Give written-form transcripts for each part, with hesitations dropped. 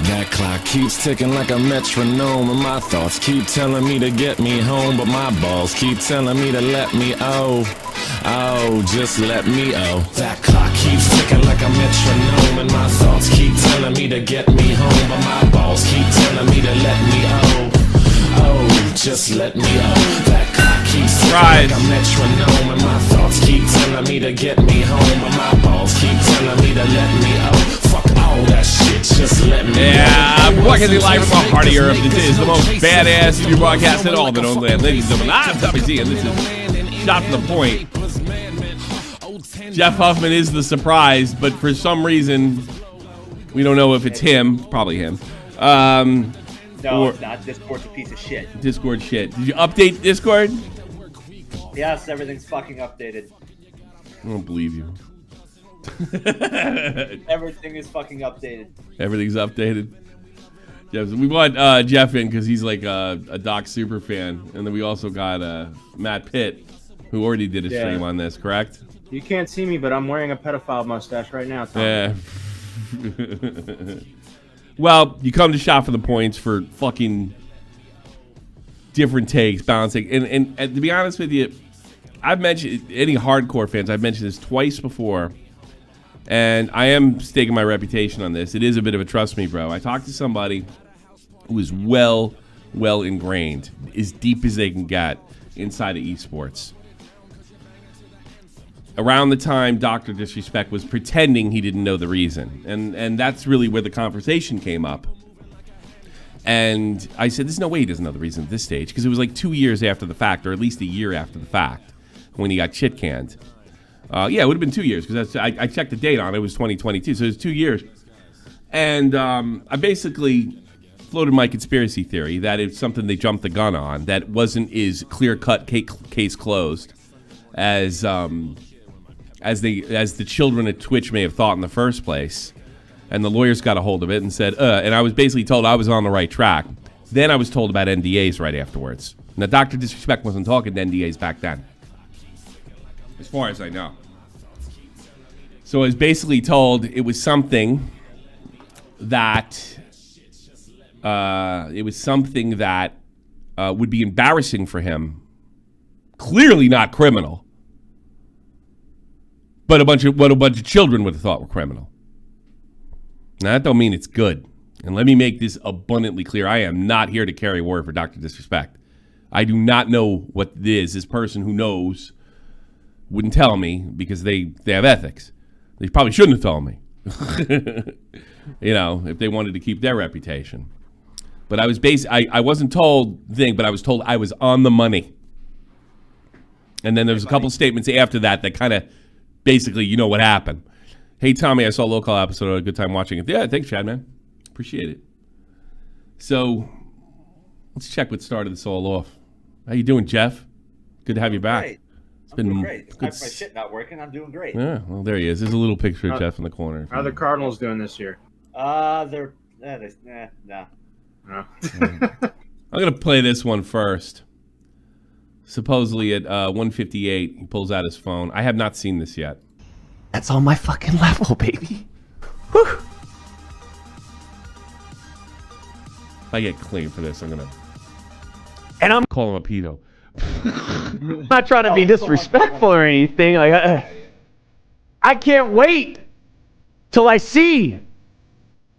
That clock keeps ticking like a metronome, and my thoughts keep telling me to get me home, but my balls keep telling me to let me just let me That clock keeps ticking like a metronome, and my thoughts keep telling me to get me home, but my balls keep telling me to let me just let me That clock keeps ticking like a metronome, and my thoughts keep telling me to get me home, but my balls keep telling me to let me Fuck all that shit, just let me I'm broadcasting live from the heart of Europe. This is the most badass TV broadcast in all the known land. Ladies and gentlemen, I'm Tommy Z, and this is Shot from the Point. Jeff Huffman is the surprise, but for some reason, we don't know if it's him. Probably him. No, it's not. Discord's a piece of shit. Discord shit. Did you update Discord? Yes, everything's fucking updated. I don't believe you. Everything is fucking updated. Everything's updated. Yeah, so we want Jeff in because he's like a Doc super fan, and then we also got Matt Pitt, who already did a stream on this. Correct? You can't see me, but I'm wearing a pedophile mustache right now, Tom. Yeah. Well, you come to Shot for the Points for fucking different takes, balancing, and to be honest with you, I've mentioned any hardcore fans. I've mentioned this twice before. And I am staking my reputation on this. It is a bit of a trust me, bro. I talked to somebody who is well ingrained, as deep as they can get inside of esports. Around the time Dr. Disrespect was pretending he didn't know the reason. And that's really where the conversation came up. And I said, there's no way he doesn't know the reason at this stage. Because it was like 2 years after the fact, or at least a year after the fact, when he got shit canned. Yeah, it would have been 2 years because I checked the date on it. It was 2022, so it was 2 years. And I basically floated my conspiracy theory that it's something they jumped the gun on that wasn't as clear-cut case closed as the children at Twitch may have thought in the first place. And the lawyers got a hold of it and said, and I was basically told I was on the right track. Then I was told about NDAs right afterwards. Now, Dr. Disrespect wasn't talking to NDAs back then, as far as I know. So I was basically told it was something that would be embarrassing for him. Clearly not criminal, but what a bunch of children would have thought were criminal. Now that don't mean it's good. And let me make this abundantly clear: I am not here to carry word for Dr. Disrespect. I do not know what it is. This person who knows wouldn't tell me because they have ethics. They probably shouldn't have told me, if they wanted to keep their reputation. But I was I wasn't told but I was told I was on the money. And then there was a couple statements after that kind of basically, you know what happened. Hey, Tommy, I saw a local episode. I had a good time watching it. Yeah, thanks, Chad, man. Appreciate it. So let's check what started this all off. How you doing, Jeff? Good to have you back. Great. I'm doing great. Despite my shit not working, I'm doing great. Yeah, well, there he is. There's a little picture of Jeff in the corner. How are the Cardinals doing this year? No. No. I'm going to play this one first. Supposedly at 1:58, he pulls out his phone. I have not seen this yet. That's on my fucking level, baby. Whew. If I get claimed for this, I'm going to... And I'm call him a pedo. I'm not trying to be disrespectful or anything. Like, I can't wait till I see.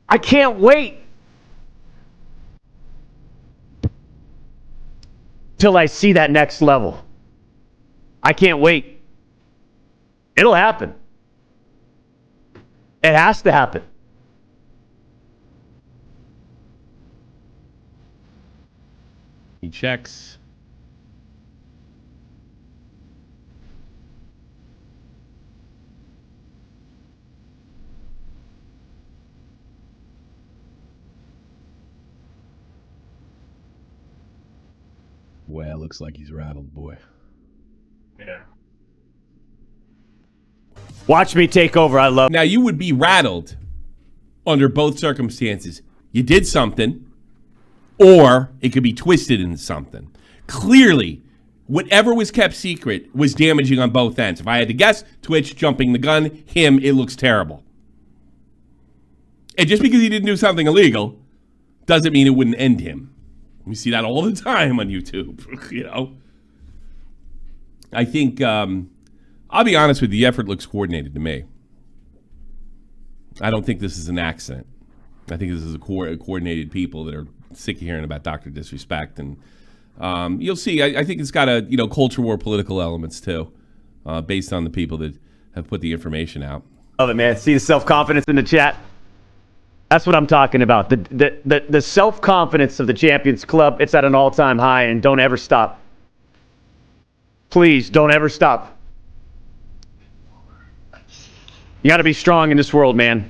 I can't wait till I see that next level. I can't wait. It'll happen. It has to happen. He checks. Well, looks like he's rattled, boy. Yeah. Watch me take over. I love. Now, you would be rattled under both circumstances. You did something, or it could be twisted into something. Clearly, whatever was kept secret was damaging on both ends. If I had to guess, Twitch jumping the gun, him, it looks terrible. And just because he didn't do something illegal doesn't mean it wouldn't end him. We see that all the time on YouTube, you know. I think, I'll be honest with you, the effort looks coordinated to me. I don't think this is an accident. I think this is a coordinated people that are sick of hearing about Dr. Disrespect. And you'll see, I think it's got a, culture war political elements too, based on the people that have put the information out. Love it, man. See the self-confidence in the chat? That's what I'm talking about. The self-confidence of the Champions Club, it's at an all-time high, and don't ever stop. Please, don't ever stop. You got to be strong in this world, man.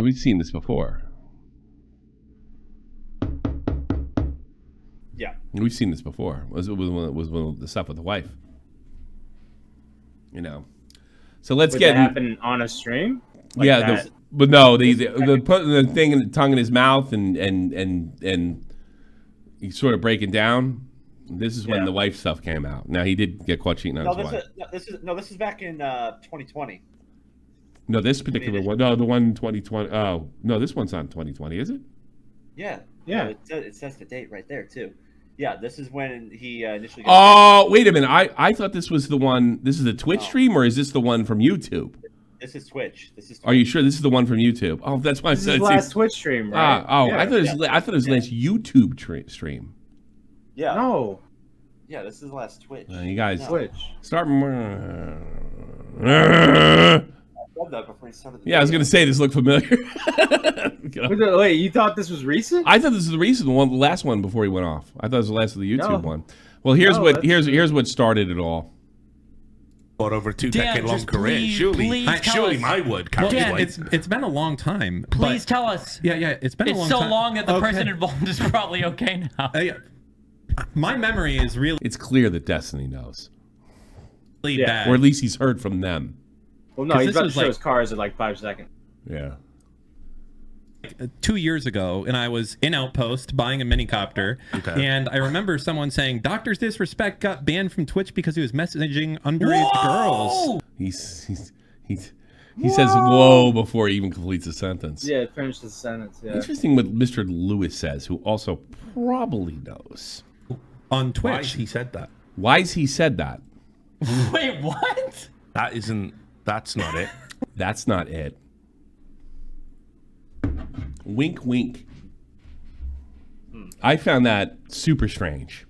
We've seen this before. Yeah. We've seen this before. Was the stuff with the wife. So let's get. That happen on a stream? Like yeah, but no, the putting the thing in the tongue in his mouth and he's sort of breaking down. This is when the wife stuff came out. Now he did get caught cheating on his wife. This is back in 2020. No, this particular one. No, the one in 2020. Oh, no, this one's not 2020, is it? Yeah. Yeah. It says the date right there too. Yeah, this is when he initially. Oh, wait a minute. I thought this was the one. This is a Twitch stream, or is this the one from YouTube? This is Twitch. Are you sure this is the one from YouTube? Oh, that's why I said his last Twitch stream, right? Yeah, I thought it was last YouTube stream. Yeah. No. Yeah, this is the last Twitch. You guys Twitch. start. Yeah, I was gonna say this looked familiar. Wait, you thought this was recent? I thought this was the recent one, the last one before he went off. I thought it was the last of the YouTube one. Well, here's what started it all. Over a 2-decade-long career. Surely my would. Dan, it's been a long time. Please tell us. Yeah, it's been a long time. It's so long that the person involved is probably okay now. My memory is really. It's clear that Destiny knows, bad. or at least he's heard from them. Well, no, he's about to show his cars in like 5 seconds. Yeah. 2 years ago, and I was in Outpost buying a minicopter, and I remember someone saying Dr. Disrespect got banned from Twitch because he was messaging underage girls. He says "whoa" before he even completes a sentence. Yeah, finish the sentence. Yeah. Interesting what Mr. Lewis says, who also probably knows on Twitch. Why he said that? Why's he said that? Wait, what? That's not it. That's not it. Wink, wink. I found that super strange.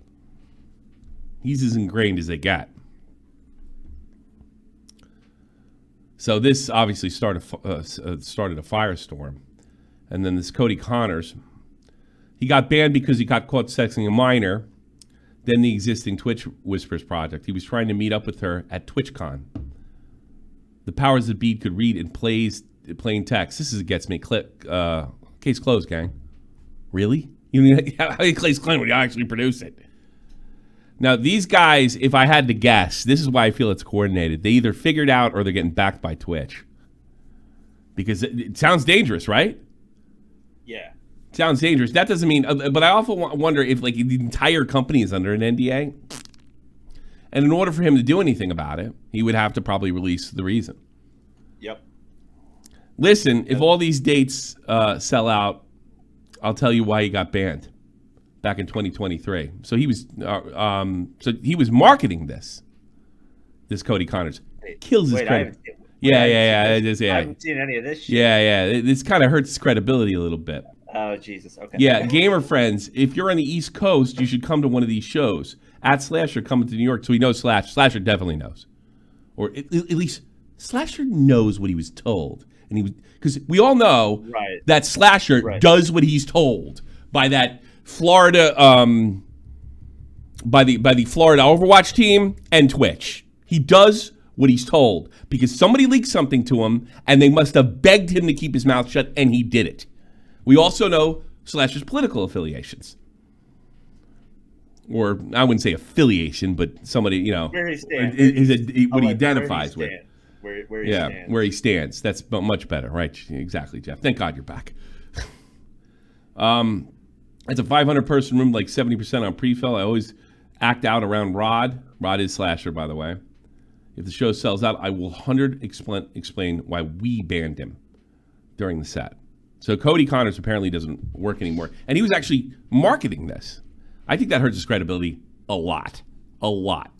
He's as ingrained as they get. So this obviously started a firestorm. And then this Cody Connors, he got banned because he got caught sexing a minor. Then the existing Twitch Whispers project. He was trying to meet up with her at TwitchCon. The powers that be could read in plain text. This is a gets me click. Case closed, gang. Really? You mean how do you case claim when you actually produce it? Now, these guys, if I had to guess, this is why I feel it's coordinated. They either figured out or they're getting backed by Twitch. Because it sounds dangerous, right? Yeah. It sounds dangerous. That doesn't mean, but I also wonder if like the entire company is under an NDA. And in order for him to do anything about it, he would have to probably release the reason. Yep. Listen, if all these dates sell out, I'll tell you why he got banned back in 2023. So he was marketing this Cody Connors. Kills his credit. Yeah. I haven't seen any of this shit. Yeah. This kind of hurts his credibility a little bit. Oh, Jesus. Okay. Yeah, gamer friends, if you're on the East Coast, you should come to one of these shows. At Slasher coming to New York, so he knows Slasher definitely knows. Or at least Slasher knows what he was told. And he was, because we all know that Slasher does what he's told by that Florida by the Florida Overwatch team and Twitch. He does what he's told because somebody leaked something to him and they must have begged him to keep his mouth shut, and he did it. We also know Slasher's political affiliations. Or I wouldn't say affiliation, but somebody, where he stands, what he identifies with. Where he stands. Where he stands. That's much better, right? Exactly, Jeff. Thank God you're back. It's a 500-person room, like 70% on pre-fill. I always act out around Rod. Rod is Slasher, by the way. If the show sells out, I will explain why we banned him during the set. So Cody Connors apparently doesn't work anymore. And he was actually marketing this. I think that hurts his credibility a lot. A lot.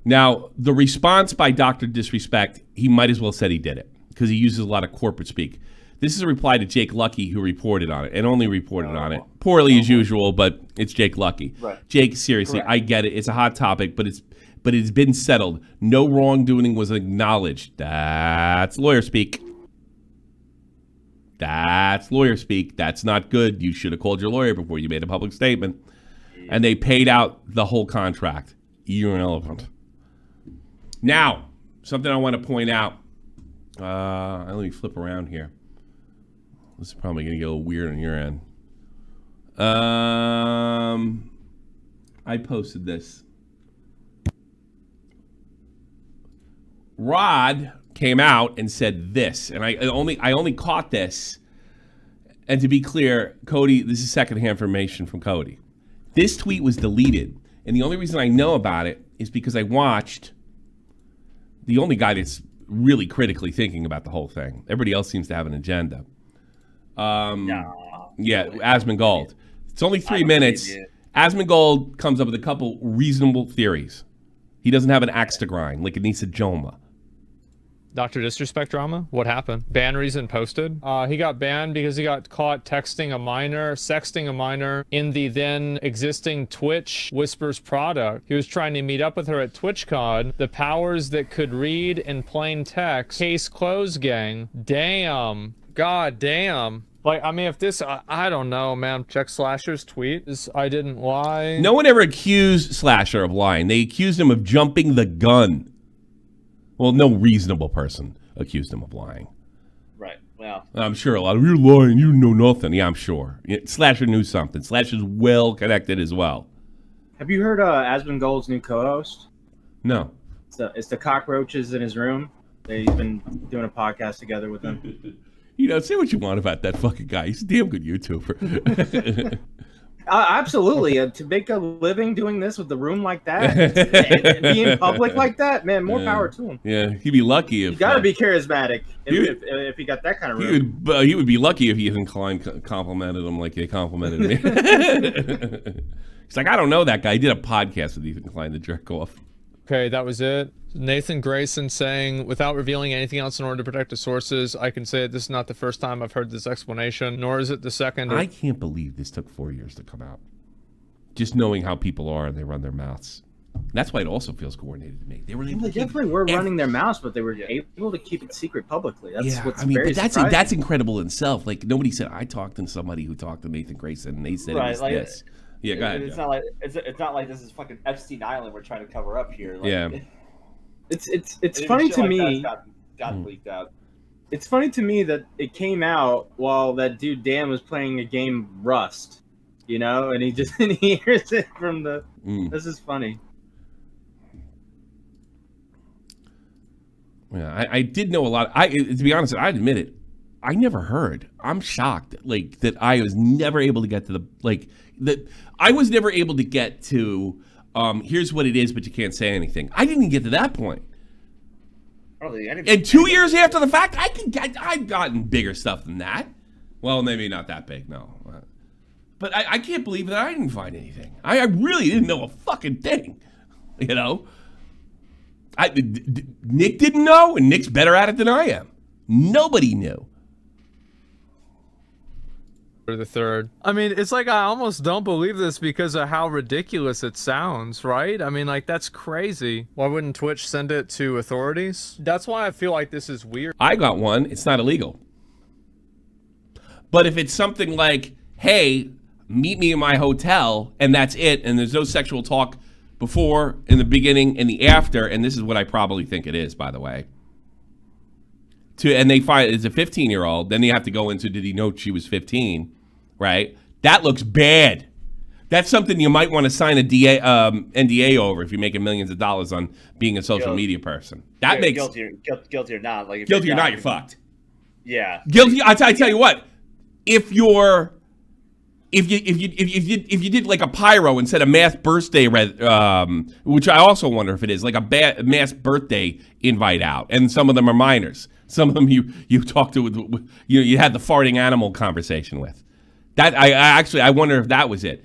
Now, the response by Dr. Disrespect, he might as well said he did it because he uses a lot of corporate speak. This is a reply to Jake Lucky, who reported on it and only reported on it. Poorly as usual, but it's Jake Lucky. Right. Jake, seriously, I get it. It's a hot topic, but it's been settled. No wrongdoing was acknowledged. That's lawyer speak. That's lawyer speak. That's not good. You should have called your lawyer before you made a public statement. And they paid out the whole contract. Irrelevant. Now, something I want to point out. Let me flip around here. This is probably going to get a little weird on your end. I posted this. Rod came out and said this, and I only caught this. And to be clear, Cody, this is secondhand information from Cody. This tweet was deleted, and the only reason I know about it is because I watched the only guy that's really critically thinking about the whole thing. Everybody else seems to have an agenda. Yeah, Asmongold. It's only 3 minutes. Asmongold comes up with a couple reasonable theories. He doesn't have an axe to grind like Anissa Joma. Dr. Disrespect drama? What happened? Ban reason posted? He got banned because he got caught sexting a minor in the then existing Twitch Whispers product. He was trying to meet up with her at TwitchCon. The powers that could read in plain text. Case closed, gang. Damn. God damn. Like, I mean, if this, I don't know, man. Check Slasher's tweet. I didn't lie. No one ever accused Slasher of lying. They accused him of jumping the gun. Well, no reasonable person accused him of lying. Right. Well, I'm sure a lot of you're lying. You know nothing. Yeah, I'm sure. Slasher knew something. Slasher's well connected as well. Have you heard Asmongold's new co-host? No. It's the cockroaches in his room. He's been doing a podcast together with them. You know, say what you want about that fucking guy. He's a damn good YouTuber. Absolutely. To make a living doing this with the room like that, and be in public like that, man, more power to him. Yeah, he'd be lucky if... You got to be charismatic if he got that kind of room. He would be lucky if Ethan Klein complimented him like they complimented me. He's like, I don't know that guy. He did a podcast with Ethan Klein to jerk off. Okay, that was it. Nathan Grayson saying, without revealing anything else in order to protect the sources, I can say that this is not the first time I've heard this explanation, nor is it the second. I can't believe this took 4 years to come out. Just knowing how people are and they run their mouths. That's why it also feels coordinated to me. They definitely were running their mouths, but they were able to keep it secret publicly. That's what's very surprising. That's incredible in itself. Like, nobody said, I talked to somebody who talked to Nathan Grayson, and they said it was this. Yeah, go ahead. It's not like this is fucking Epstein Island we're trying to cover up here. Like, yeah. It's funny to me. Got leaked out. It's funny to me that it came out while that dude Dan was playing a game Rust, you know, and he hears it from the. This is funny. Yeah, I did know a lot. To be honest, I admit it. I never heard. I'm shocked, like that. I was never able to get to that. I was never able to get to. Here's what it is, but you can't say anything. I didn't get to that point. And 2 years after the fact, I've gotten bigger stuff than that. Well, maybe not that big, no. But I can't believe that I didn't find anything. I really didn't know a fucking thing. You know? Nick didn't know, and Nick's better at it than I am. Nobody knew. Or the third. I mean, it's like I almost don't believe this because of how ridiculous it sounds, right? I mean, like, that's crazy. Why wouldn't Twitch send it to authorities? That's why I feel like this is weird. I got one. It's not illegal. But if it's something like, hey, meet me in my hotel, and that's it, and there's no sexual talk before, in the beginning, and the after, and this is what I probably think it is, by the way. And they find it's a 15-year-old, then you have to go into, did he know she was 15? Right? That looks bad. That's something you might want to sign a NDA over if you're making millions of dollars on being a social media person. That makes guilty or not. Like, if guilty or not, you're fucked. Yeah. Guilty. I tell you what. If you're if you did like a pyro instead of mass birthday, which I also wonder if it is like a mass birthday invite out, and some of them are minors. Some of them you talked to you had the farting animal conversation with. That I wonder if that was it.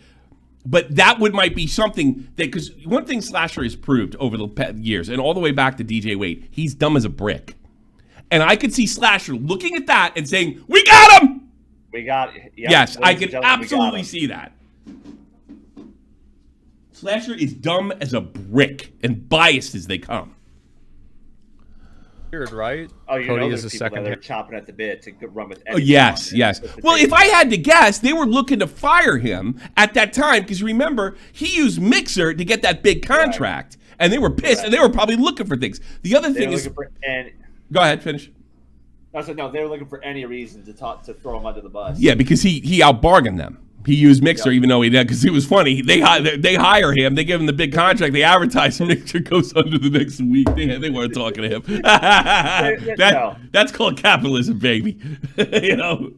But that might be something that, because one thing Slasher has proved over the years, and all the way back to DJ Wade, he's dumb as a brick. And I could see Slasher looking at that and saying, "We got him! We got it." Yep. Yes, I could absolutely see that. Slasher is dumb as a brick and biased as they come. Weird, right? Oh, you Cody know is there's a people second that are hit. chopping at the bit to run with Oh, anything. yes. Well, if I had to guess, they were looking to fire him at that time because remember, he used Mixer to get that big contract, and they were pissed, and they were probably looking for things. The other thing is, go ahead, finish. I said no. They were looking for any reason to throw him under the bus. Yeah, because he out-bargained them. He used Mixer even though he did, because it was funny. They hire him, they give him the big contract, they advertise him, Mixer goes under the next week. They weren't talking to him. That's called capitalism, baby. You know?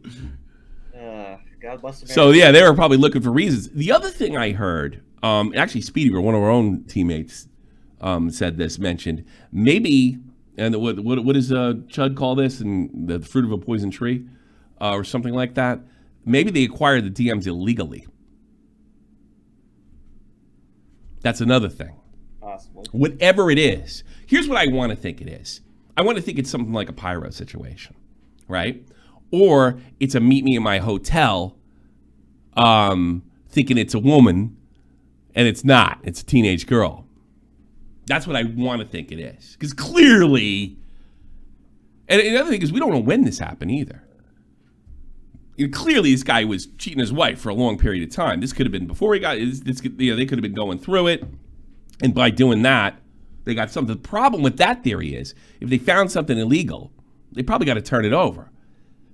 God bless America. So, yeah, they were probably looking for reasons. The other thing I heard, actually Speedy, one of our own teammates mentioned, maybe, and what does Chud call this, and the fruit of a poison tree, or something like that? Maybe they acquired the DMs illegally. That's another thing. Possible. Whatever it is, here's what I want to think it is. I want to think it's something like a pyro situation, right? Or it's a meet me in my hotel, thinking it's a woman, and it's not. It's a teenage girl. That's what I want to think it is. Because clearly, and the other thing is we don't know when this happened either. Clearly, this guy was cheating his wife for a long period of time. This could have been before he got. They could have been going through it, and by doing that, they got something. The problem with that theory is, if they found something illegal, they probably got to turn it over.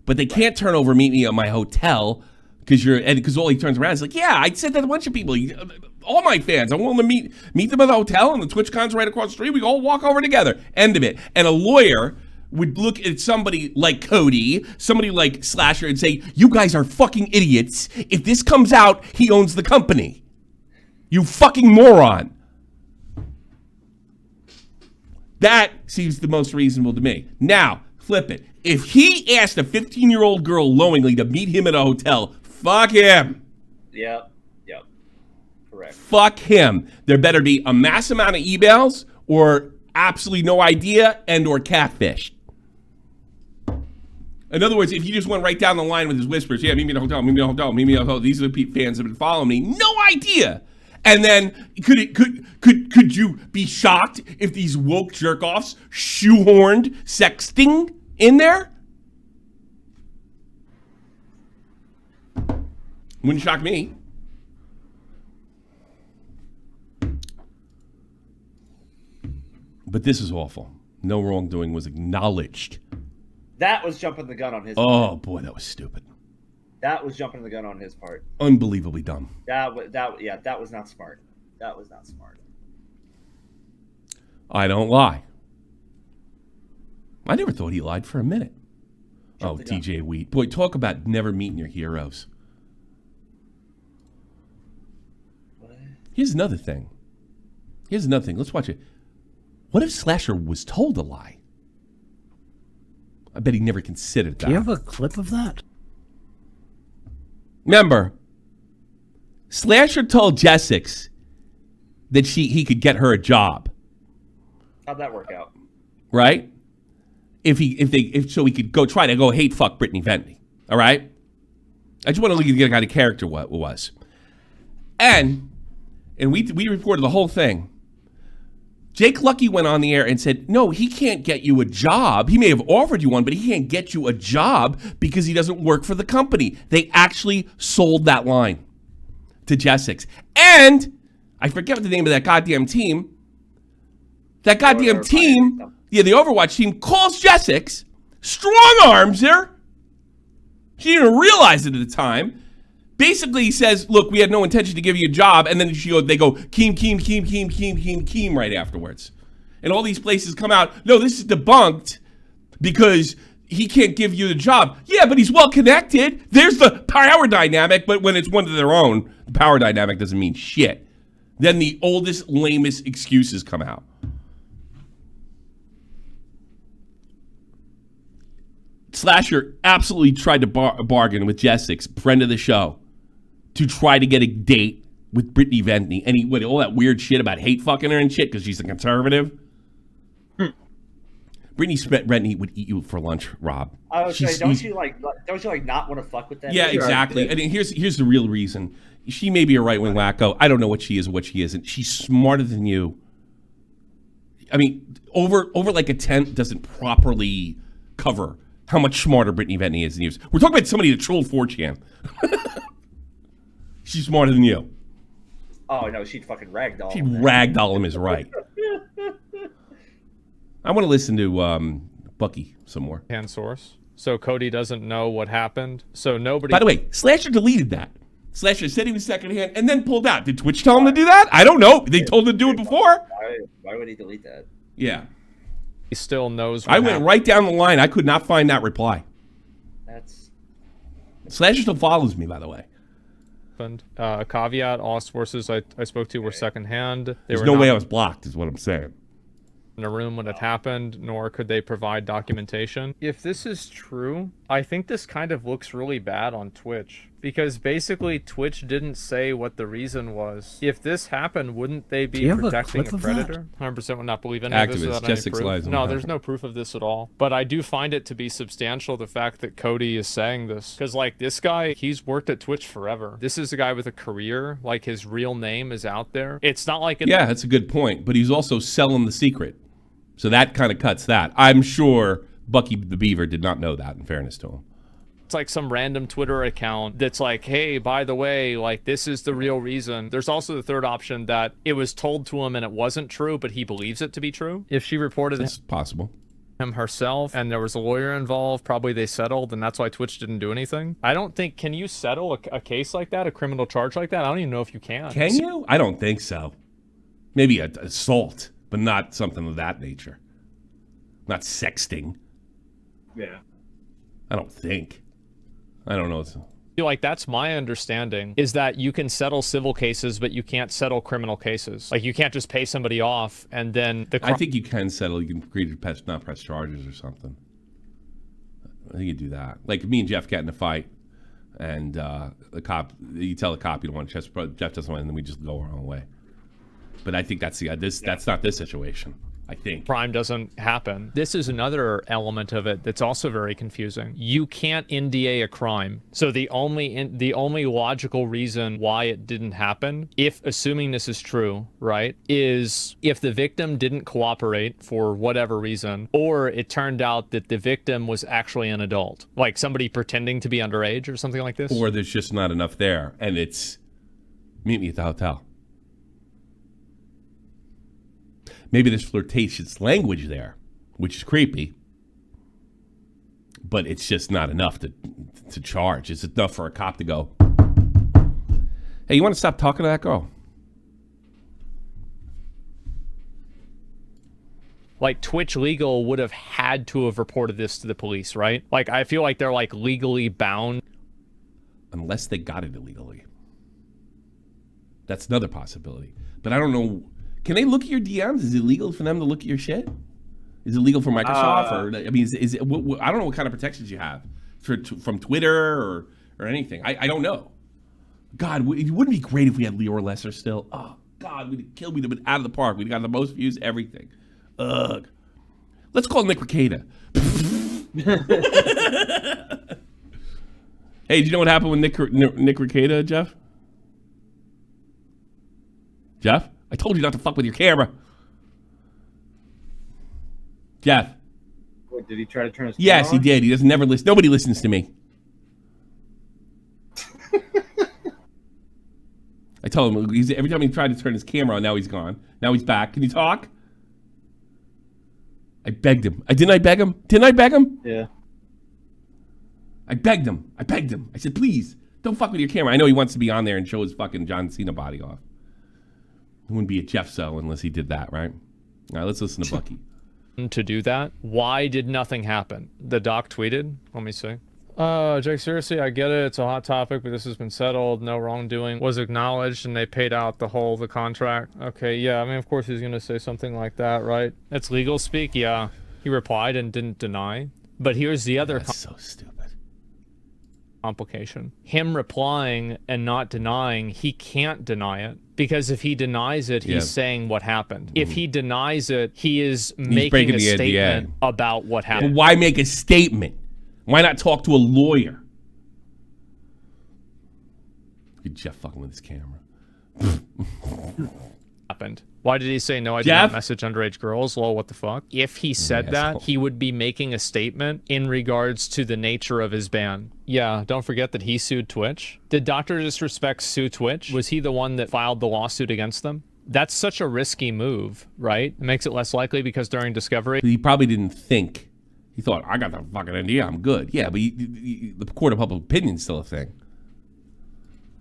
But they can't turn over meet me at my hotel because all he turns around is like, yeah, I said that to a bunch of people, all my fans. I want them to meet them at the hotel, and the TwitchCon's right across the street. We all walk over together. End of it. And a lawyer would look at somebody like Cody, somebody like Slasher, and say, you guys are fucking idiots. If this comes out, he owns the company. You fucking moron. That seems the most reasonable to me. Now, flip it. If he asked a 15-year-old girl knowingly to meet him at a hotel, fuck him. Yep. Correct. Fuck him. There better be a mass amount of emails or absolutely no idea and or catfish. In other words, if you just went right down the line with his whispers, yeah, meet me at the hotel, meet me at the hotel, meet me at the hotel. These are the fans that have been following me. No idea. And then could you be shocked if these woke jerk-offs shoehorned sexting in there? Wouldn't shock me. But this is awful. No wrongdoing was acknowledged. That was jumping the gun on his part. Oh, boy, that was stupid. That was jumping the gun on his part. Unbelievably dumb. That was not smart. That was not smart. I don't lie. I never thought he lied for a minute. DJ Wheat. Boy, talk about never meeting your heroes. What? Here's another thing. Let's watch it. What if Slasher was told a lie? I bet he never considered that. Do you have a clip of that? Remember, Slasher told Jessix that he could get her a job. How'd that work out? Right? If he could try to hate fuck Brittany Ventney. All right? I just want to look at the kind of character what it was. And we reported the whole thing. Jake Lucky went on the air and said, no, he can't get you a job. He may have offered you one, but he can't get you a job because he doesn't work for the company. They actually sold that line to Jessix. And I forget what the name of that goddamn team. That goddamn team, the Overwatch team, calls Jessix, strong arms her. She didn't even realize it at the time. Basically, he says, look, we had no intention to give you a job. And then they go, Keem right afterwards. And all these places come out, no, this is debunked because he can't give you the job. Yeah, but he's well connected. There's the power dynamic, but when it's one of their own, the power dynamic doesn't mean shit. Then the oldest, lamest excuses come out. Slasher absolutely tried to bargain with Jessix, friend of the show, to try to get a date with Brittany Ventney. And he with all that weird shit about hate fucking her and shit because she's a conservative. Brittany Ventney would eat you for lunch, Rob. I was saying, don't you like not want to fuck with that? Yeah, exactly. And here's the real reason. She may be a right wing wacko. I don't know what she is or what she isn't. She's smarter than you. I mean, over like a tent doesn't properly cover how much smarter Brittany Ventney is than you. We're talking about somebody that trolled 4chan. She's smarter than you. Oh no, she'd fucking ragdoll. She'd ragdoll him is right. I want to listen to Bucky some more. Hand source. So Cody doesn't know what happened. So nobody. By the way, Slasher deleted that. Slasher said he was secondhand and then pulled out. Did Twitch tell him to do that? I don't know. They told him to do it before. Why would he delete that? Yeah. He still knows what I went right down the line. I could not find that reply. That's Slasher still follows me, by the way. A caveat, all sources I spoke to were secondhand. There's no way I was blocked, is what I'm saying. In a room when it happened, nor could they provide documentation. If this is true, I think this kind of looks really bad on Twitch, because basically Twitch didn't say what the reason was. If this happened, wouldn't they be protecting a predator? 100% would not believe any of this without any proof. No, there's no proof of this at all. But I do find it to be substantial, the fact that Cody is saying this. Because, like, this guy, he's worked at Twitch forever. This is a guy with a career. Like, his real name is out there. It's not like... Yeah, that's a good point. But he's also selling the secret. So that kind of cuts that. I'm sure Bucky the Beaver did not know that, in fairness to him. It's like some random Twitter account that's like, hey, by the way, like, this is the real reason. There's also the third option that it was told to him and it wasn't true, but he believes it to be true. If she reported it's possible. Him herself and there was a lawyer involved, probably they settled, and that's why Twitch didn't do anything. I don't think, can you settle a case like that, a criminal charge like that? I don't even know if you can. Can you? I don't think so. Maybe an assault, but not something of that nature. Not sexting. Yeah. I don't think. I don't know. Like, that's my understanding, is that you can settle civil cases, but you can't settle criminal cases. Like, you can't just pay somebody off and then I think you can settle. You can agree to not press charges or something. I think you do that. Like, me and Jeff get in a fight, and the cop, you tell the cop you don't want to Jeff doesn't want, and then we just go our own way. But I think that's that's not this situation. I think crime doesn't happen. This is another element of it that's also very confusing. You can't NDA a crime. So the only logical reason why it didn't happen, if assuming this is true, right, is if the victim didn't cooperate for whatever reason, or it turned out that the victim was actually an adult, like somebody pretending to be underage or something like this. Or there's just not enough there, and it's meet me at the hotel. Maybe there's flirtatious language there, which is creepy, but it's just not enough to charge. It's enough for a cop to go, hey, you want to stop talking to that girl? Like, Twitch Legal would have had to have reported this to the police, right? Like, I feel like they're, like, legally bound. Unless they got it illegally. That's another possibility. But I don't know. Can they look at your DMs? Is it legal for them to look at your shit? Is it legal for Microsoft? Or I mean, is it? I don't know what kind of protections you have from Twitter or anything. I don't know. God, it wouldn't be great if we had Leor Lesser still. Oh God, we'd have killed. We'd have been out of the park. We'd have got the most views, everything. Ugh. Let's call Nick Rekieta. Hey, do you know what happened with Nick Rekieta, Jeff? Jeff? I told you not to fuck with your camera. Jeff. What, did he try to turn his camera Yes, on? he did. He doesn't never listen. Nobody listens to me. I told him every time he tried to turn his camera on, now he's gone. Now he's back. Can you talk? I begged him. Didn't I beg him? Didn't I beg him? Yeah. I begged him. I said, please, don't fuck with your camera. I know he wants to be on there and show his fucking John Cena body off. It wouldn't be a Jeff show unless he did that, right? All right, let's listen to Bucky. to do that. Why did nothing happen? The doc tweeted, let me see. Jake, seriously, I get it. It's a hot topic, but this has been settled. No wrongdoing was acknowledged, and they paid out the contract. Okay, yeah, I mean, of course he's going to say something like that, right? It's legal speak, yeah. He replied and didn't deny. But here's the other so stupid complication. Him replying and not denying, he can't deny it. Because if he denies it, he's saying what happened. If he denies it, he is making a statement about what happened. But why make a statement? Why not talk to a lawyer? Look at Jeff fucking with his camera. Happened. Why did he say no? I did not message underage girls. Well, what the fuck? If he said that, he would be making a statement in regards to the nature of his ban. Yeah, don't forget that he sued Twitch. Did Dr. Disrespect sue Twitch? Was he the one that filed the lawsuit against them? That's such a risky move, right? It makes it less likely because during discovery, he probably didn't think. He thought, I got the fucking NDA, I'm good. Yeah, but the court of public opinion is still a thing.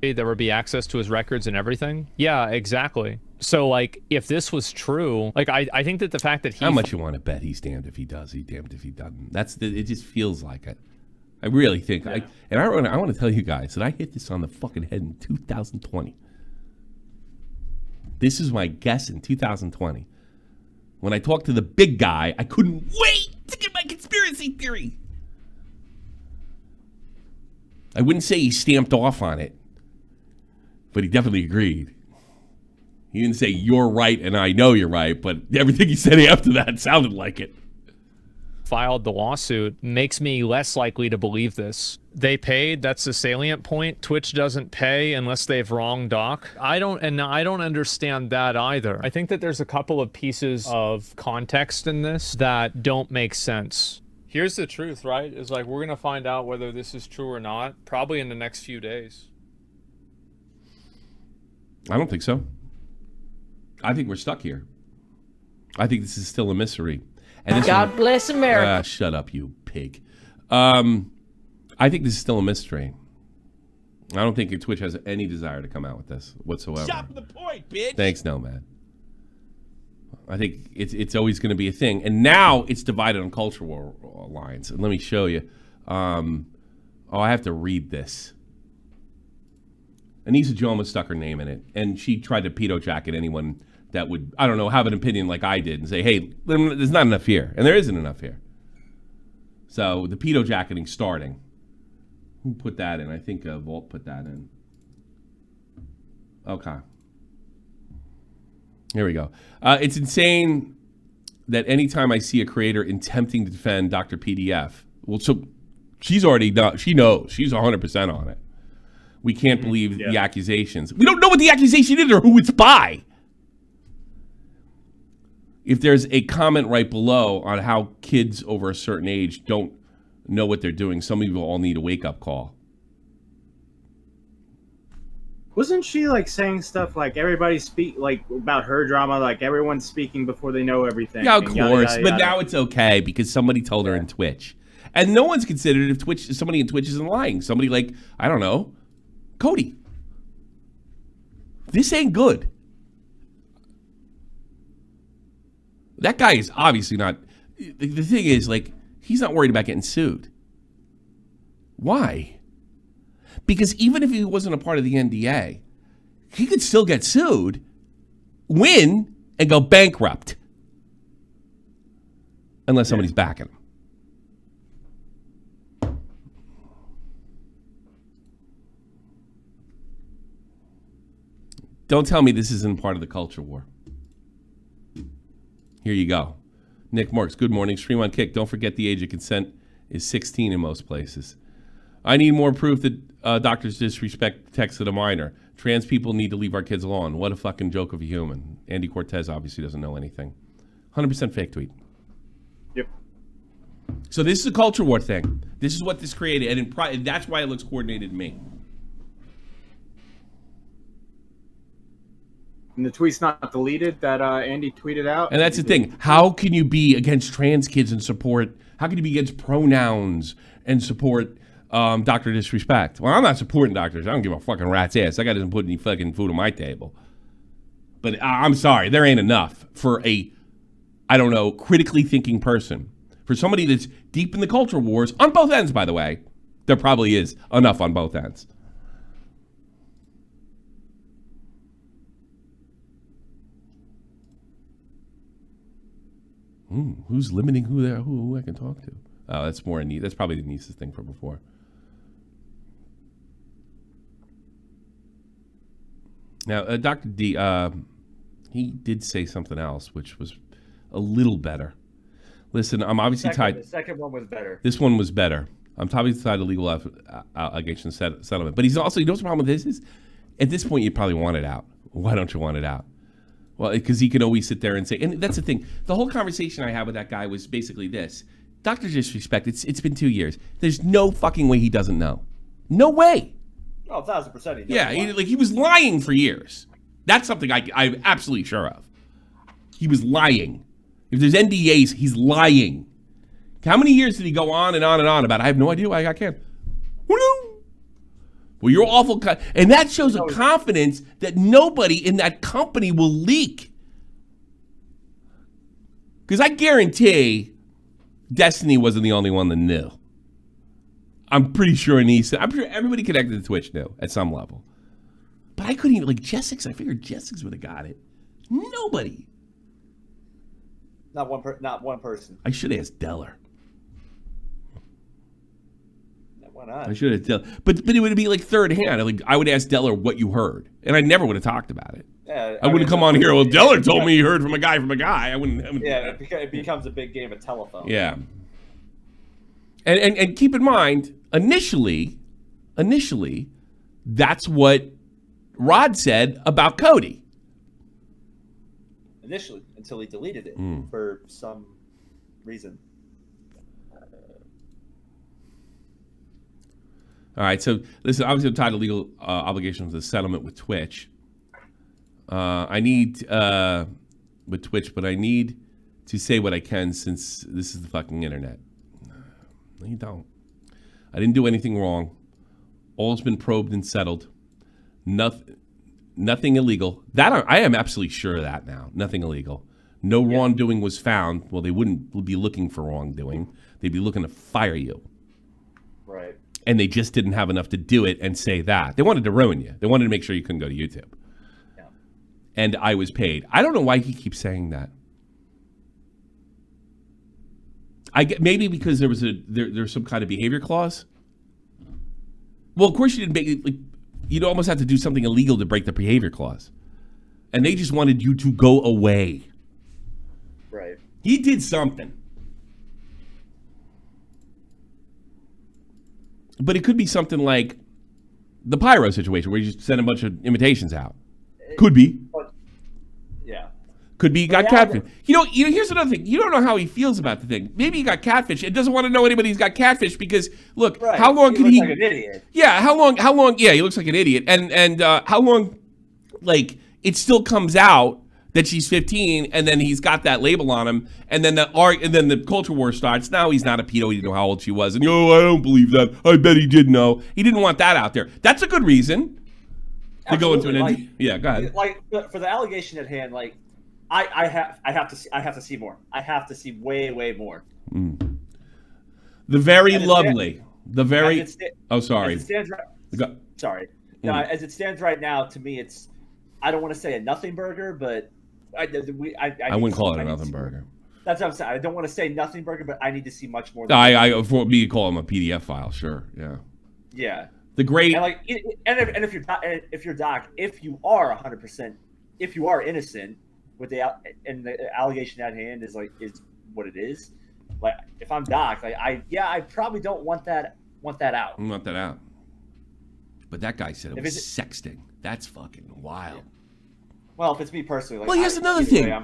There would be access to his records and everything. Yeah, exactly. So, like, if this was true, like, I think that the fact that he... How much you want to bet he's damned if he does, he's damned if he doesn't. It just feels like it. I really think. Yeah. I want to tell you guys that I hit this on the fucking head in 2020. This is my guess in 2020. When I talked to the big guy, I couldn't wait to get my conspiracy theory. I wouldn't say he stamped off on it, but he definitely agreed. He didn't say, you're right and I know you're right, but everything he said after that sounded like it. Filed the lawsuit makes me less likely to believe this. They paid, that's the salient point. Twitch doesn't pay unless they've wronged Doc. I don't understand that either. I think that there's a couple of pieces of context in this that don't make sense. Here's the truth, right? It's like, we're gonna find out whether this is true or not, probably in the next few days. I don't think so. I think we're stuck here. I think this is still a mystery. And God bless America. Shut up, you pig. I think this is still a mystery. I don't think Twitch has any desire to come out with this whatsoever. Stop the point, bitch. Thanks, Nomad. I think it's always going to be a thing. And now it's divided on cultural lines. And let me show you. I have to read this. Anissa Joma stuck her name in it. And she tried to pedo jacket anyone that would, I don't know, have an opinion like I did and say, hey, there's not enough here. And there isn't enough here. So the pedo jacketing starting. Who put that in? I think Vault put that in. Okay. Here we go. It's insane that anytime I see a creator attempting to defend Dr. PDF, well, so she's already done, she knows, she's 100% on it. We can't believe the accusations. We don't know what the accusation is or who it's by. If there's a comment right below on how kids over a certain age don't know what they're doing, some of you all need a wake-up call. Wasn't she like saying stuff like everybody speak like about her drama, like everyone's speaking before they know everything? Yeah, of course. But now it's okay because somebody told her in Twitch. And no one's considered if somebody in Twitch isn't lying. Somebody like, I don't know, Cody. This ain't good. That guy is obviously not. The thing is, like, he's not worried about getting sued. Why? Because even if he wasn't a part of the NDA, he could still get sued, win, and go bankrupt. Unless somebody's backing him. Don't tell me this isn't part of the culture war. Here you go. Nick Marks, good morning. Stream on Kick. Don't forget the age of consent is 16 in most places. I need more proof that doctors disrespect texted a minor. Trans people need to leave our kids alone. What a fucking joke of a human. Andy Cortez obviously doesn't know anything. 100% fake tweet. Yep. So this is a culture war thing. This is what this created, and that's why it looks coordinated to me. And the tweet's not deleted that Andy tweeted out. And that's the thing. How can you be against trans kids and support? How can you be against pronouns and support Dr. Disrespect? Well, I'm not supporting doctors. I don't give a fucking rat's ass. That guy doesn't put any fucking food on my table. But I'm sorry, there ain't enough for a I don't know, critically thinking person. For somebody that's deep in the culture wars, on both ends, by the way, there probably is enough on both ends. Who's limiting who I can talk to? Oh, that's more neat. That's probably Denise's thing from before. Now, Dr. D, he did say something else, which was a little better. Listen, I'm obviously tied. The second one was better. This one was better. I'm obviously tied to legal allegation settlement. But he's also, you know what's the problem with this is? At this point, you probably want it out. Why don't you want it out? Well, because he can always sit there and say, and that's the thing. The whole conversation I had with that guy was basically this. Dr. Disrespect, it's been 2 years. There's no fucking way he doesn't know. No way. Oh, 1,000%. Yeah, he was lying for years. That's something I'm absolutely sure of. He was lying. If there's NDAs, he's lying. How many years did he go on and on and on about, I have no idea why I got canned? Well, you're awful. And that shows a confidence that nobody in that company will leak. Because I guarantee Destiny wasn't the only one that knew. I'm pretty sure Anissa, I'm sure everybody connected to Twitch knew at some level. But I couldn't even, like Jessix, I figured Jessix would have got it. Nobody. Not one person. I should have asked Deller. Why not? I should have Deller. But it would be like third hand. Like I would ask Deller what you heard. And I never would have talked about it. Yeah, I wouldn't come on here, well, Deller told me he heard from a guy I wouldn't yeah, it becomes a big game of telephone. Yeah. And keep in mind, initially, that's what Rod said about Cody. Initially, until he deleted it for some reason. All right, so listen, obviously I'm tied to legal obligations of the settlement with Twitch. I need, with Twitch, but I need to say what I can since this is the fucking internet. No, you don't. I didn't do anything wrong. All's been probed and settled. Nothing illegal. That I am absolutely sure of that now. Nothing illegal. No wrongdoing was found. Well, they wouldn't be looking for wrongdoing. They'd be looking to fire you. Right. And they just didn't have enough to do it and say that. They wanted to ruin you. They wanted to make sure you couldn't go to YouTube. Yeah. And I was paid. I don't know why he keeps saying that. Maybe because there's some kind of behavior clause. Well, of course you didn't make it. Like, you'd almost have to do something illegal to break the behavior clause. And they just wanted you to go away. Right. He did something. But it could be something like the Pyro situation where you just send a bunch of invitations out. Could be. Yeah. Could be he got catfish. You know, here's another thing. You don't know how he feels about the thing. Maybe he got catfish and doesn't want to know anybody's got catfish because, look, how long can he... He looks like an idiot. Yeah, how long... Yeah, he looks like an idiot. And how long, like, it still comes out that she's 15 and then he's got that label on him and then the culture war starts. Now he's not a pedo. He didn't know how old she was. And, I don't believe that. I bet he did know. He didn't want that out there. That's a good reason to go into an... Like, yeah, go ahead. Like, for the allegation at hand, like, I have to see more. I have to see way more. The very lovely. Oh, sorry. As it stands sorry. No, as it stands right now, to me, it's. I don't want to say a nothing burger, but I wouldn't call it a nothing burger. That's what I'm saying. I don't want to say nothing burger, but I need to see much more. For me to call him a PDF file, sure, yeah. Yeah. The great. And like, if you're Doc, if you are 100%, if you are innocent. With the allegation at hand is what it is. Like if I'm Doc, I probably don't want that out. I want that out. But that guy said it was sexting. That's fucking wild. Yeah. Well, if it's me personally, well, here's another thing.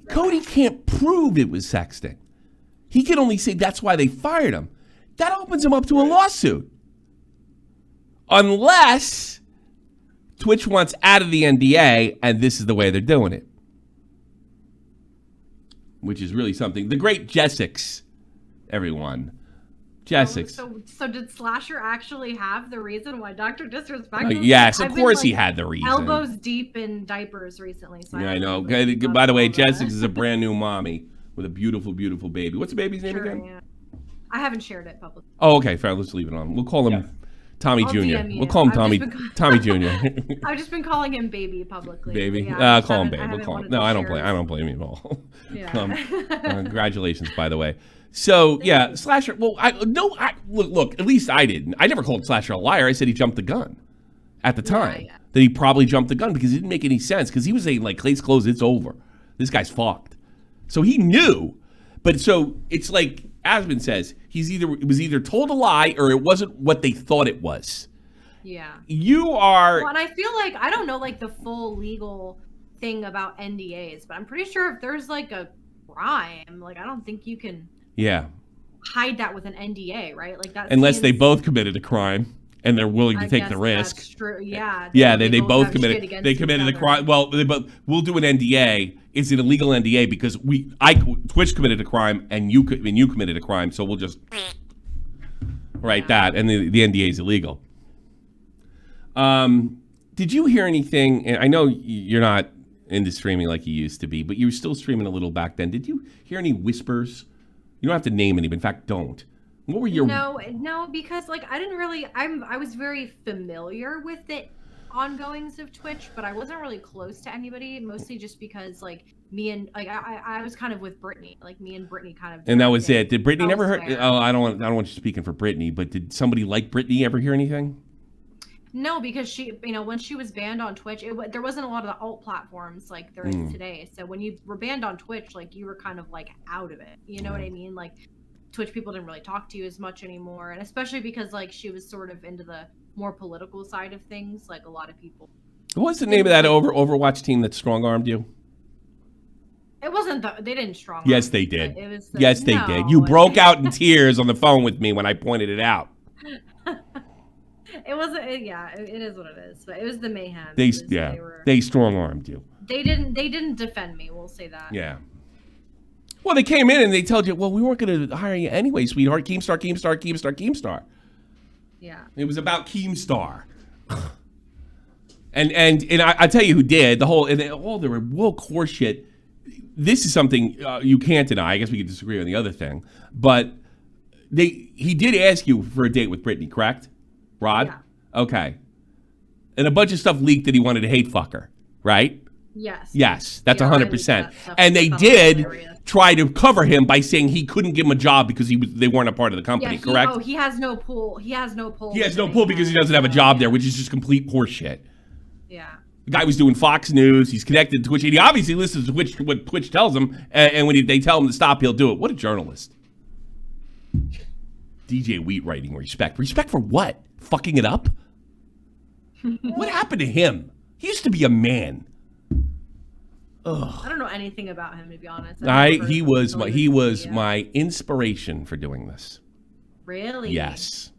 Cody can't prove it was sexting. He can only say that's why they fired him. That opens him up to a lawsuit. Unless Twitch wants out of the NDA, and this is the way they're doing it. Which is really something. The great Jessix, everyone. Jessix. So did Slasher actually have the reason why Dr. Disrespect? Yes, of course he had the reason. Elbows deep in diapers recently. So I know. By the way, Jessix is a brand new mommy with a beautiful, beautiful baby. What's the baby's name again? Yeah. I haven't shared it publicly. Oh, okay. Fair. Let's leave it on. We'll call him Tommy I'll Jr. DM you. We'll call him Tommy Jr. I've just been calling him baby publicly. Baby. Yeah, Call him baby. We'll call him. No, I don't blame you at all. Yeah. Congratulations, by the way. So yeah, Slasher. Well, look. At least I didn't. I never called Slasher a liar. I said he jumped the gun at the time. Yeah. That he probably jumped the gun because it didn't make any sense. Because he was saying like, "Case closed. It's over. This guy's fucked." So he knew. But so it's like Asmund says, it was either told a lie or it wasn't what they thought it was. Yeah. You are. Well, and I feel like I don't know like the full legal thing about NDAs, but I'm pretty sure if there's like a crime, like I don't think you can. Yeah. Hide that with an NDA, right? Like that. Unless they both committed a crime and they're willing to take the risk. That's true. Yeah. Yeah, they both committed. They committed a crime. Well, we'll do an NDA. It's an illegal NDA because Twitch committed a crime and you committed a crime, so we'll just write that, and the NDA is illegal. Did you hear anything? And I know you're not into streaming like you used to be, but you were still streaming a little back then. Did you hear any whispers? You don't have to name any, but in fact, don't. What were your... No, because like I didn't really... I was very familiar with the ongoings of Twitch, but I wasn't really close to anybody, mostly just because like me and like I was kind of with Brittany, like me and Brittany kind of... And that was it. Did Brittany never hear... Oh, I don't want you speaking for Brittany, but did somebody like Brittany ever hear anything? No, because she, when she was banned on Twitch, there wasn't a lot of the alt platforms like there is today. So when you were banned on Twitch, like you were kind of like out of it. You know what I mean? Like Twitch people didn't really talk to you as much anymore, and especially because like she was sort of into the more political side of things. Like a lot of people. What's the name of that Overwatch team that strong-armed you? It wasn't they didn't strong. Yes, they did. It was yes, they did. You broke out in tears on the phone with me when I pointed it out. It wasn't. Yeah, it is what it is. But it was the mayhem. They strong-armed you. They didn't defend me. We'll say that. Yeah. Well, they came in and they told you, well, we weren't going to hire you anyway, sweetheart. Keemstar. Yeah. It was about Keemstar. and I tell you who did the whole the woke horse shit. This is something you can't deny. I guess we could disagree on the other thing, but he did ask you for a date with Brittany, correct? Rod? Yeah. Okay. And a bunch of stuff leaked that he wanted to hate fuck her, right? Yes. Yes, that's 100%. And they did try to cover him by saying he couldn't give him a job because they weren't a part of the company, correct? Oh, he has no pull. He has no pull. He has no pull because he doesn't have a job there, which is just complete horseshit. Yeah. The guy was doing Fox News. He's connected to Twitch. And he obviously listens to what Twitch tells him. And when they tell him to stop, he'll do it. What a journalist. DJ Wheat writing respect. Respect for what? Fucking it up? What happened to him? He used to be a man. Ugh. I don't know anything about him, to be honest. He was my inspiration for doing this. Really? Yes.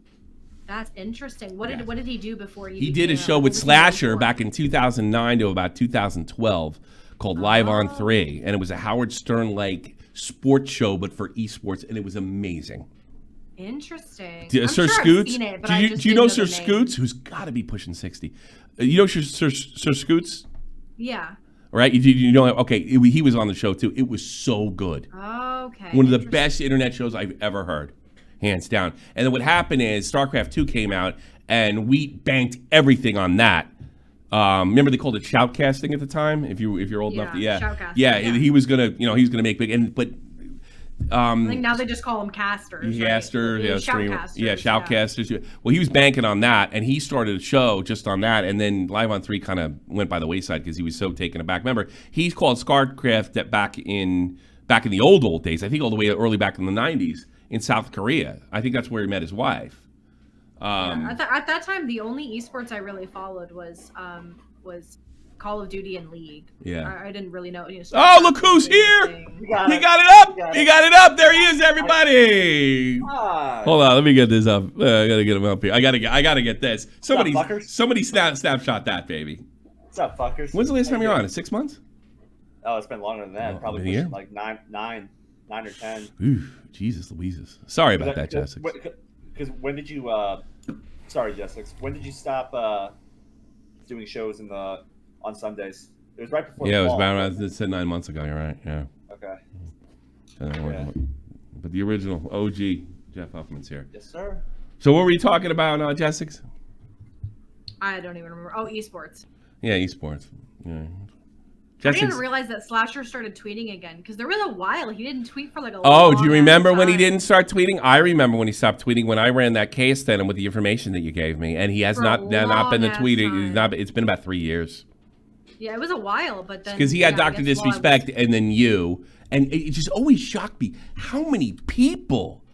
That's interesting. What did he do before he did a show with Slasher back in 2009 to about 2012 called Live on 3, and it was a Howard Stern like sports show but for esports, and it was amazing. Interesting. Sir Scoots? Do you know Sir Scoots, who's got to be pushing 60? You know Sir Scoots? Yeah. Right? You know? Okay, he was on the show too. It was so good. Okay. One of the best internet shows I've ever heard, hands down. And then what happened is StarCraft 2 came out, and we banked everything on that. Remember they called it shoutcasting at the time. If you're old enough, he was gonna make big. But I think now they just call them casters. Shoutcasters. Yeah, shoutcasters. Well, he was banking on that, and he started a show just on that, and then Live on 3 kind of went by the wayside because he was so taken aback. Remember, he's called StarCraft back in the old days. I think all the way early back in the 90s in South Korea. I think that's where he met his wife. At that time, the only esports I really followed was Call of Duty and League. Yeah. I didn't really know. Oh, look who's here! He got it up! There he is, everybody! Hold on, let me get this up. I gotta get him up here. I gotta get this. Somebody snapshot that, baby. What's up, fuckers? When's the last time you were on? 6 months? Oh, it's been longer than that. Probably like nine 9 or 10. Ooh, Jesus Louises. Sorry about that, Jessica. Because when did you? Sorry, Jessica. When did you stop doing shows on Sundays? It was right before. Yeah, the it was fall. about. It said 9 months ago. You're right. Yeah. Okay. Yeah. But the original OG Jeff Huffman's here. Yes, sir. So what were you talking about, Jessica? I don't even remember. Oh, esports. Yeah, esports. Yeah. I didn't even realize that Slasher started tweeting again because there was a while he didn't tweet for like a. Oh, do you remember when he didn't start tweeting? I remember when he stopped tweeting when I ran that case then with the information that you gave me, and he has not been the tweeting. It's been about 3 years. Yeah, it was a while, but then because he had Dr. Disrespect and then you, and it just always shocked me how many people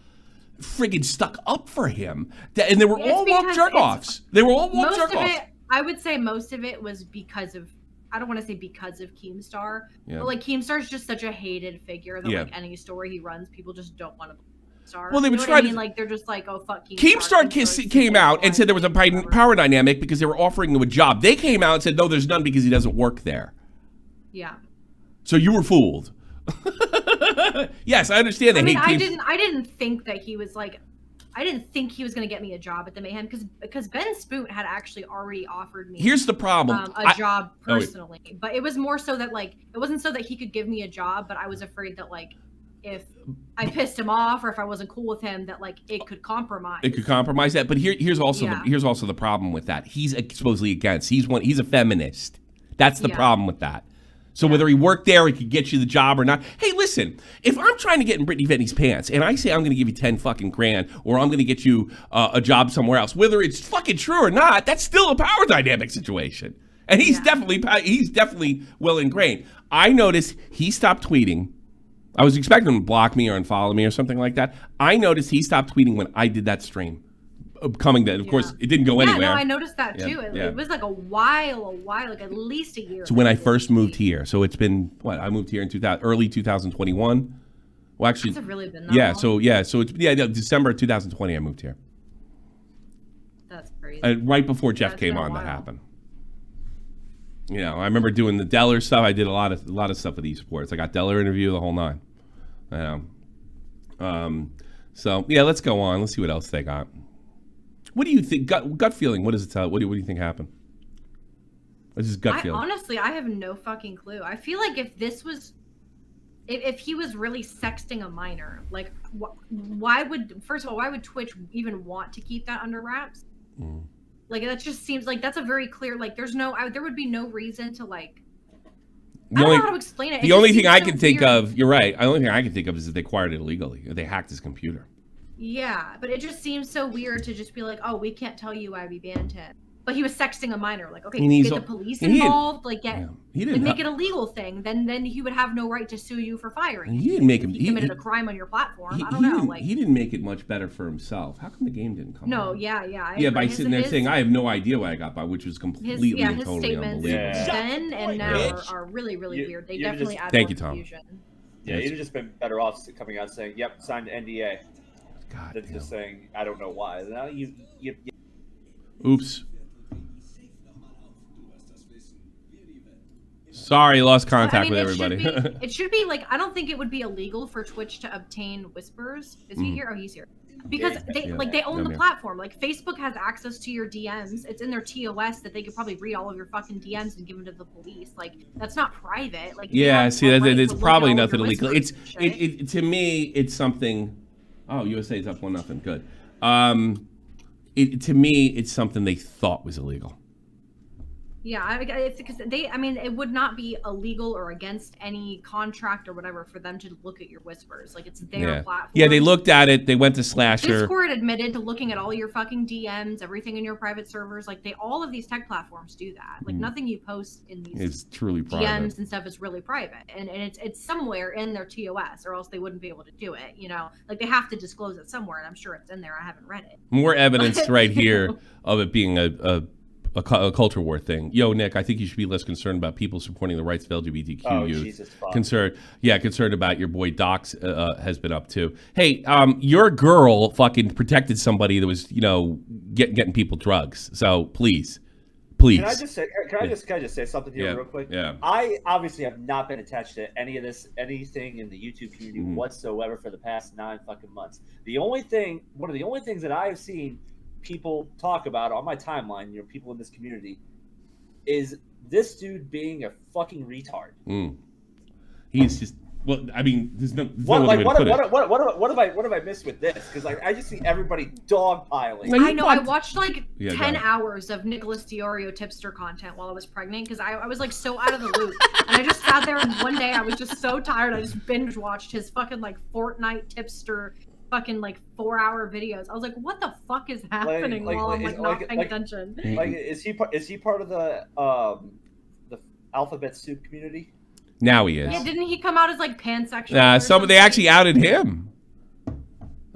friggin' stuck up for him, and they were all woke jerk-offs. They were all woke jerk-offs. I would say most of it was because of. I don't want to say because of Keemstar, but like Keemstar's just such a hated figure that like any story he runs, people just don't want to Keemstar. Well, they would try to like they're just like, oh fuck Keemstar came out and said there was a power dynamic because they were offering him a job. They came out and said no, there's none because he doesn't work there. Yeah. So you were fooled. Yes, I understand that. I didn't think that he was like. I didn't think he was going to get me a job at the Mayhem because Ben Spoot had actually already offered me. Here's the problem: a job personally, but it was more so that like it wasn't so that he could give me a job, but I was afraid that like if I pissed him off or if I wasn't cool with him, that like it could compromise. It could compromise that, but here's also the problem with that. He's supposedly against. He's a feminist. That's the problem with that. So whether he worked there, he could get you the job or not. Hey, listen, if I'm trying to get in Brittany Vinny's pants and I say I'm going to give you 10 fucking grand or I'm going to get you a job somewhere else, whether it's fucking true or not, that's still a power dynamic situation. And he's definitely well ingrained. I noticed he stopped tweeting. I was expecting him to block me or unfollow me or something like that. I noticed he stopped tweeting when I did that stream. Of course, it didn't go anywhere. Yeah, no, I noticed that too. It was like a while, like at least a year. So when I first moved here, so it's been what? I moved here in early 2021. Well, actually, that's really been that long. So it's December 2020. I moved here. That's crazy. Right before Jeff came on, that happened. You know, I remember doing the Deller stuff. I did a lot of stuff with esports. I got Deller interview, the whole nine. So yeah, let's go on. Let's see what else they got. What do you think? Gut feeling. What does it tell? What do you think happened? What's his gut feeling? Honestly, I have no fucking clue. I feel like if he was really sexting a minor, like why would Twitch even want to keep that under wraps? Like that just seems like that's a very clear. Like there would be no reason to like. I don't know how to explain it. The only thing I can think of, you're right. The only thing I can think of is that they acquired it illegally. They hacked his computer. Yeah, but it just seems so weird to just be like, oh, we can't tell you why we banned him. But he was sexting a minor. Like, okay, get the police involved. Like, make it a legal thing. Then he would have no right to sue you for firing. He didn't make him. He committed a crime on your platform. I don't know. He didn't make it much better for himself. How come the game didn't come? No, out? Yeah. By sitting there saying, I have no idea what I got by, which was completely and totally unbelievable. Then and now are really, really weird. They definitely add more confusion. Yeah, you'd have just been better off coming out saying, "Yep, signed NDA." God, than just saying, "I don't know why." Now you. Oops. Sorry, lost contact with everybody. It should be like I don't think it would be illegal for Twitch to obtain whispers. Is he here? Oh, he's here. Because they own the platform. Like Facebook has access to your DMs. It's in their TOS that they could probably read all of your fucking DMs and give them to the police. Like that's not private. Like it's probably nothing illegal. It's to me it's something. Oh, USA's up 1-0. Good. To me, it's something they thought was illegal. Yeah, it's because it would not be illegal or against any contract or whatever for them to look at your whispers. Like it's their platform. Yeah, they looked at it. They went to Slasher. Discord admitted to looking at all your fucking DMs, everything in your private servers. Like all of these tech platforms do that. Like nothing you post in these it's truly private. DMs and stuff is really private, and it's somewhere in their TOS, or else they wouldn't be able to do it. You know, like they have to disclose it somewhere, and I'm sure it's in there. I haven't read it. More evidence right here of it being a culture war thing. Yo, Nick, I think you should be less concerned about people supporting the rights of LGBTQ youth. Jesus, concerned about your boy Doc's has been up to. Hey, your girl fucking protected somebody that was, getting people drugs. So please Please. Can I just say something here real quick? Yeah. I obviously have not been attached to anything in the YouTube community whatsoever for the past 9 fucking months. One of the only things that I have seen people talk about on my timeline, people in this community, is this dude being a fucking retard. He's just. Well, I mean, there's no. What have I missed with this? Because I just see everybody dogpiling. I know. I watched 10 hours of Nicholas Diorio tipster content while I was pregnant because I was so out of the loop, and I just sat there and one day I was just so tired. I just binge watched his fucking Fortnite tipster fucking 4-hour videos. I was like, what the fuck is happening while I'm not paying attention? Is he part of the Alphabet Soup community? Now he is. Yeah, didn't he come out as pansexual? They actually outed him.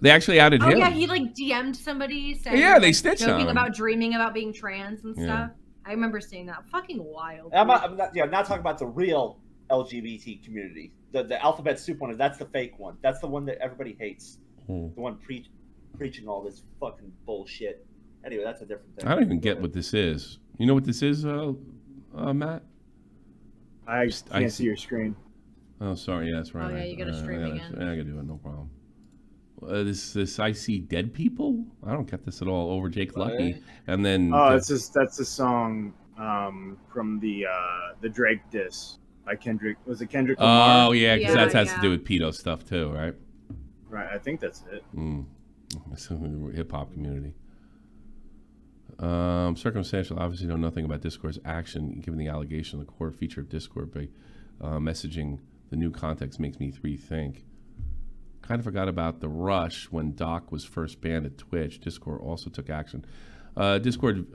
They actually outed him. Oh yeah, he DM'd somebody saying they snitched on joking him. about dreaming about being trans and stuff. I remember seeing that. Fucking wild. I'm not talking about the real LGBT community. The Alphabet Soup one, that's the fake one. That's the one that everybody hates. The one preaching all this fucking bullshit. Anyway, that's a different thing. I don't even get what this is. You know what this is, Matt? I can't see your screen. Oh, sorry. Yeah, that's right. Oh, yeah, you got to stream again. I got to do it. No problem. This I see dead people. I don't get this at all. Over Jake Lucky, and then that's a song from the Drake diss by Kendrick. Was it Kendrick Lamar? Oh yeah, because that has to do with pedo stuff too, right? Right. I think that's it. Hip hop community. Circumstantial obviously know nothing about Discord's action, given the allegation the core feature of Discord by messaging the new context makes me rethink. Kind of forgot about the rush when Doc was first banned at Twitch. Discord also took action. Discord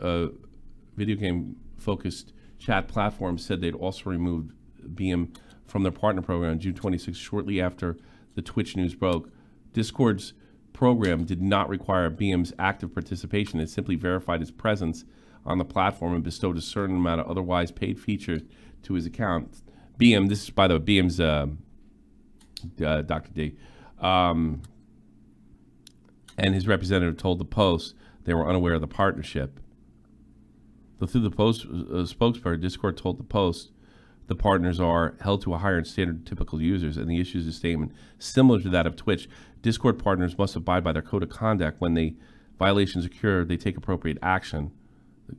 video game focused chat platform said they'd also removed BM from their partner program on June 26th, shortly after the Twitch news broke. Discord's program did not require BM's active participation. It simply verified his presence on the platform and bestowed a certain amount of otherwise paid features to his account. BM, this is, by the way, BM's Dr. D. And his representative told the Post they were unaware of the partnership. Through the Post spokesperson, Discord told the Post the partners are held to a higher standard than typical users, and the issues a statement similar to that of Twitch. Discord partners must abide by their code of conduct. When the violations occur, they take appropriate action.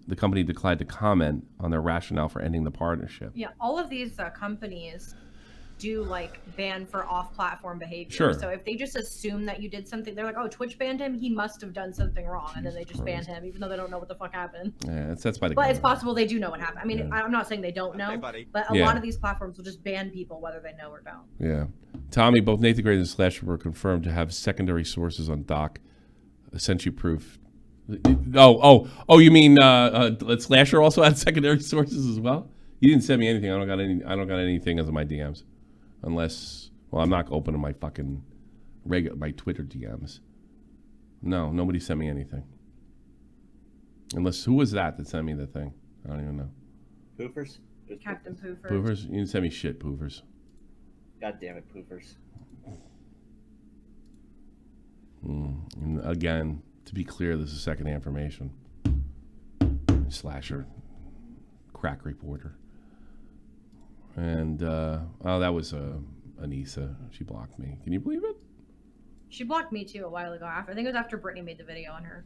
The company declined to comment on their rationale for ending the partnership. Yeah, all of these companies do ban for off-platform behavior. Sure. So if they just assume that you did something, they're like, oh, Twitch banned him, he must have done something wrong, and then they just ban him, even though they don't know what the fuck happened. Yeah, that's by the. But it's possible they do know what happened. I mean, I'm not saying they don't know, but a lot of these platforms will just ban people whether they know or don't. Yeah, Tommy, both Nathan Grace and Slasher were confirmed to have secondary sources on Doc. Sent you proof. Oh! You mean Slasher also had secondary sources as well? You didn't send me anything. I don't got anything as my DMs. Unless, I'm not opening my fucking my Twitter DMs. No, nobody sent me anything. Unless, who was that sent me the thing? I don't even know. Poofers? Captain Poofers. Poofers? You didn't send me shit, Poofers. God damn it, Poofers. And again, to be clear, this is second information. Slasher. Crack reporter. And, that was Anissa. She blocked me. Can you believe it? She blocked me too a while ago. I think it was after Brittany made the video on her.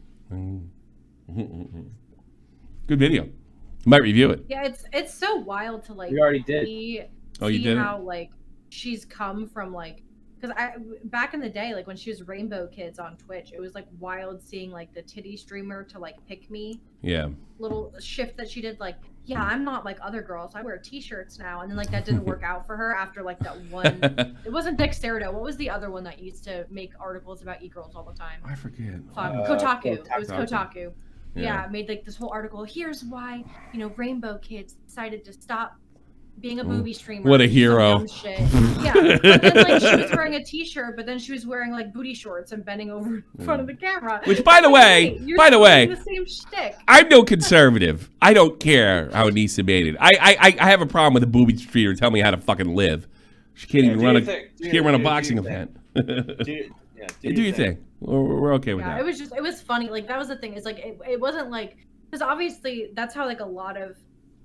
Good video. Might review it. Yeah, it's so wild to You already did. see you did how she's come from because back in the day, when she was Rainbow Kids on Twitch, it was wild seeing the titty streamer to pick me. Yeah. Little shift that she did, yeah, I'm not like other girls. I wear t-shirts now, and then that didn't work out for her after that one. It wasn't Dexterito. What was the other one that used to make articles about e-girls all the time? I forget. Kotaku. It was Kotaku. Yeah, made this whole article. Here's why Rainbow Kids decided to stop being a booby streamer. What a hero. Shit. Yeah. But then she was wearing a t-shirt, but then she was wearing booty shorts and bending over in front of the camera. Which by the way, the same shtick. I'm no conservative. I don't care how Anissa made it. I have a problem with a booby streamer telling me how to fucking live. She can't even run a boxing event. Do your thing. We're okay with that. It was funny. That was the thing. It's it wasn't because obviously that's how like a lot of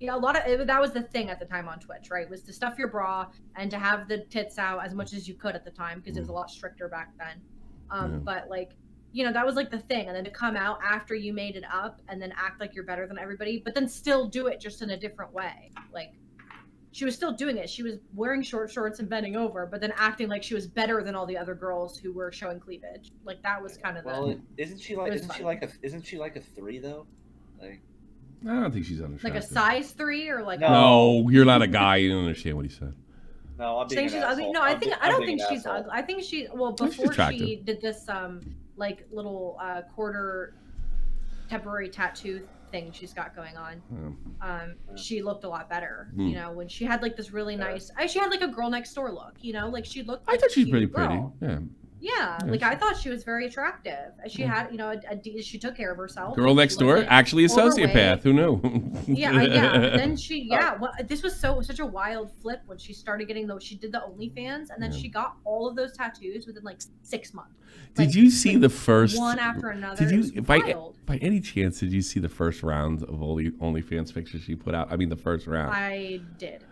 that was the thing at the time on Twitch, right? Was to stuff your bra and to have the tits out as much as you could at the time because it was a lot stricter back then. But like, you know, that was like the thing, and then to come out after you made it up and then act like you're better than everybody, but then still do it just in a different way. Like, she was still doing it. She was wearing short shorts and bending over, but then acting like she was better than all the other girls who were showing cleavage. Like that was kind of isn't she like a 3 though? Like, I don't think she's unattractive. like a size 3 or like no, you're not a guy. You don't understand what he said. No, I'm being she's ugly. No, I don't think she's ugly. I think she before she did this like little quarter temporary tattoo thing she's got going on. She looked a lot better, you know, when she had like this really nice. She had like a girl next door look, you know, like she looked. Like I thought she's pretty girl. pretty. Yeah, like I thought she was very attractive. She had, you know, she took care of herself. Girl next door, actually a sociopath. Who knew? Yeah. Then this was such a wild flip when she started getting she did the OnlyFans, and then she got all of those tattoos within like 6 months. Did you see the first one after another? Did you, by any chance, did you see the first round of OnlyFans pictures she put out? I mean, the first round. I did.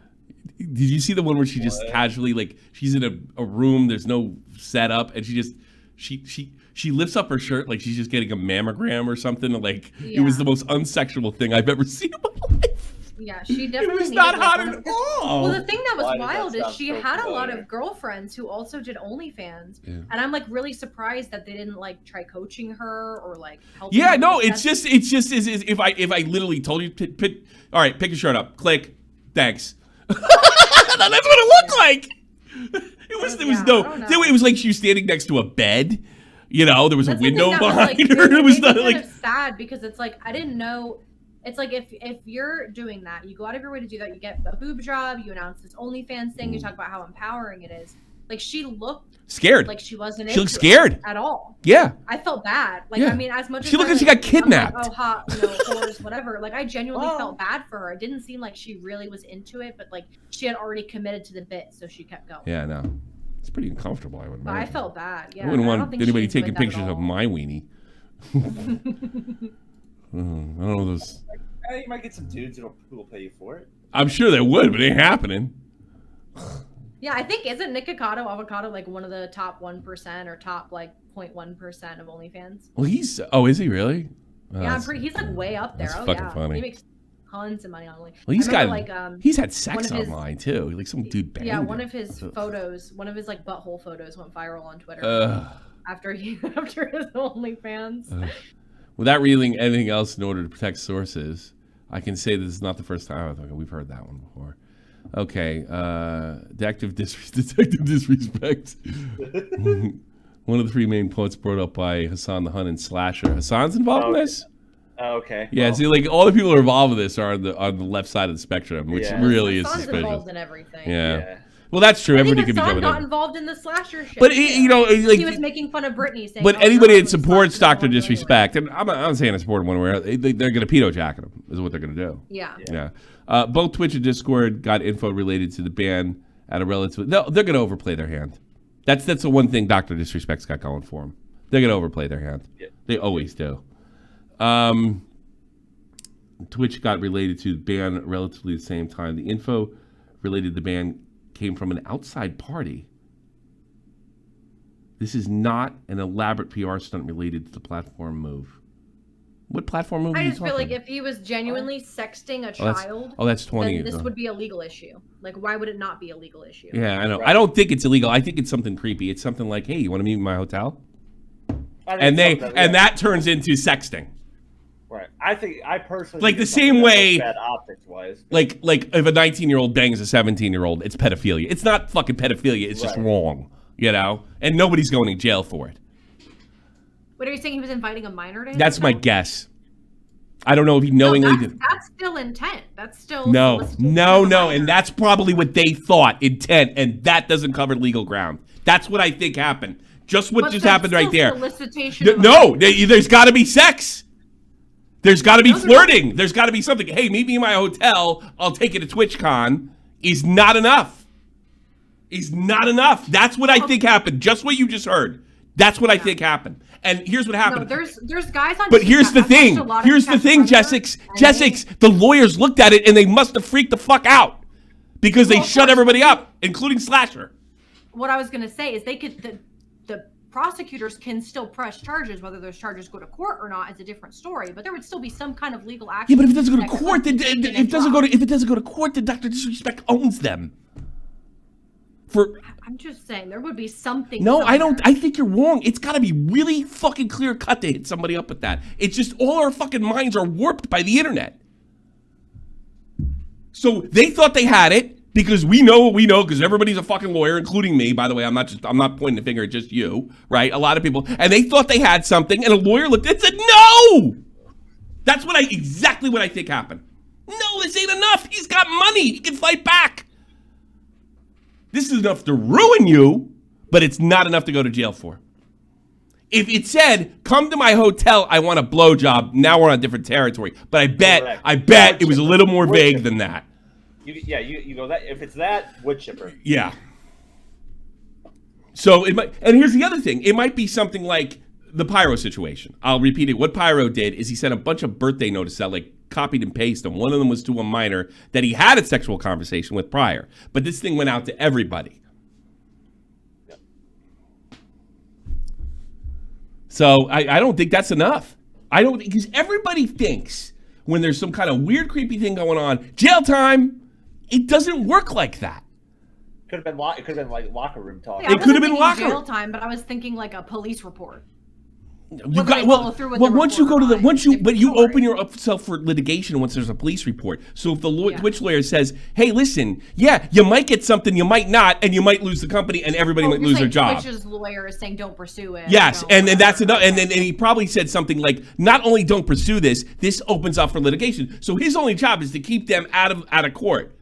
Did you see the one where she just casually, like, she's in a room, there's no setup, and she lifts up her shirt like she's just getting a mammogram or something, like it was the most unsexual thing I've ever seen in my life. Yeah, she definitely. It was not hot at all. Well, the thing that was wild is she had a lot of girlfriends who also did OnlyFans, and I'm like really surprised that they didn't like try coaching her or like help. Yeah, no, it's just if I literally told you, all right, pick your shirt up, click, thanks. That's what it looked like. It was like she was standing next to a bed. You know, there was a window behind her. It was not like sad because it's like I didn't know. It's like if you're doing that, you go out of your way to do that. You get a boob job. You announce this OnlyFans thing. You talk about how empowering it is. Like she looked scared. Like she wasn't. She looked scared at all. Yeah. I felt bad. Like I mean, as much as she looked like she got kidnapped. Like, oh, hot, you know, or whatever. Like I genuinely felt bad for her. It didn't seem like she really was into it, but like she had already committed to the bit, so she kept going. Yeah, no, it's pretty uncomfortable. I would. But I felt bad. Yeah. I wouldn't want anybody taking pictures of my weenie. I don't know those. You might get some dudes who will pay you for it. I'm sure they would, but it ain't happening. Yeah, I think isn't Nick Avocado like one of the top 1% or top like 0.1% of OnlyFans? Well, is he really? Yeah, he's like way up there. That's fucking funny. He makes tons of money on OnlyFans. Well, he's had sex online too. Like some dude banged Yeah, her. one of his photos, one of his like butthole photos went viral on Twitter after his OnlyFans. Without reading anything else in order to protect sources, I can say this is not the first time. We've heard that one before. Okay, detective disrespect. One of the 3 main points brought up by Hassan the Hun and Slasher. Hassan's involved in this? Okay. Yeah, see, like all the people who are involved with this are on the left side of the spectrum, which really is suspicious. Involved in everything. Yeah. Well, that's true. Everybody could be jumping in. Not involved in the Slasher shit. But you know, like he was making fun of Britney. Saying, but anybody that supports Dr. Disrespect, and I'm not saying I support him one way or other, they're going to pedo jacket him. Is what they're going to do. Yeah. Both Twitch and Discord got info related to the ban at a relative. They're going to overplay their hand. That's the one thing Dr. Disrespect's got going for them. They're going to overplay their hand. Yeah. They always do. Twitch got related to the ban at relatively the same time. The info related to the ban came from an outside party. This is not an elaborate PR stunt related to the platform move. What platform move? I just feel like if he was genuinely sexting a child, that's 20. Then this would be a legal issue. Like, why would it not be a legal issue? Yeah, I know. Right. I don't think it's illegal. I think it's something creepy. It's something like, hey, you want to meet in my hotel? And that turns into sexting. Right. I personally like the same way. Bad optics wise. Like if a 19-year-old bangs a 17-year-old, it's pedophilia. It's not fucking pedophilia. It's just wrong, you know. And nobody's going to jail for it. What are you saying? He was inviting a minor to his That's my guess. I don't know if he knowingly did. That's still intent. That's still no, and that's probably what they thought, intent, and that doesn't cover legal ground. That's what I think happened. Just what just happened right there. No, there's got to be sex. There's got to be flirting. There's got to be something. Hey, meet me in my hotel. I'll take you to TwitchCon. Is not enough. Is not enough. That's what I think happened. Just what you just heard. That's what I think happened. And here's what happened. No, there's guys on. But here's the thing. Here's the thing, Jessix. The lawyers looked at it and they must have freaked the fuck out because they shut everybody up, including Slasher. What I was gonna say is the prosecutors can still press charges, whether those charges go to court or not is a different story. But there would still be some kind of legal action. Yeah, but if it doesn't go to court, if it doesn't go to court, then Dr. Disrespect owns them. I'm just saying there would be something. No, somewhere. I don't. I think you're wrong. It's got to be really fucking clear cut to hit somebody up with that. It's just all our fucking minds are warped by the internet. So they thought they had it. Because we know what we know, because everybody's a fucking lawyer, including me. By the way, I'm not pointing the finger at just you, right? A lot of people, and they thought they had something, and a lawyer looked and said, "No!" That's exactly what I think happened. No, this ain't enough. He's got money. He can fight back. This is enough to ruin you, but it's not enough to go to jail for. If it said, "Come to my hotel, I want a blowjob," now we're on different territory. But I bet it was a little more vague than that. You go that if it's that wood chipper. Yeah. So it might, and here's the other thing. It might be something like the Pyro situation. I'll repeat it. What Pyro did is he sent a bunch of birthday notices out, like copied and pasted them. One of them was to a minor that he had a sexual conversation with prior, but this thing went out to everybody. Yep. So I don't think that's enough. I don't, because everybody thinks when there's some kind of weird, creepy thing going on, jail time. It doesn't work like that. It could have been like locker room talk. Yeah, it could have been locker jail time, but I was thinking like a police report. You got once you go to you open yourself for litigation once there's a police report. So if the Twitch lawyer says, "Hey, listen, yeah, you might get something, you might not, and you might lose the company, and everybody might lose their job." Twitch's lawyer is saying, "Don't pursue it." Yes, and that's enough. And he probably said something like, "Not only don't pursue this, this opens up for litigation." So his only job is to keep them out of court.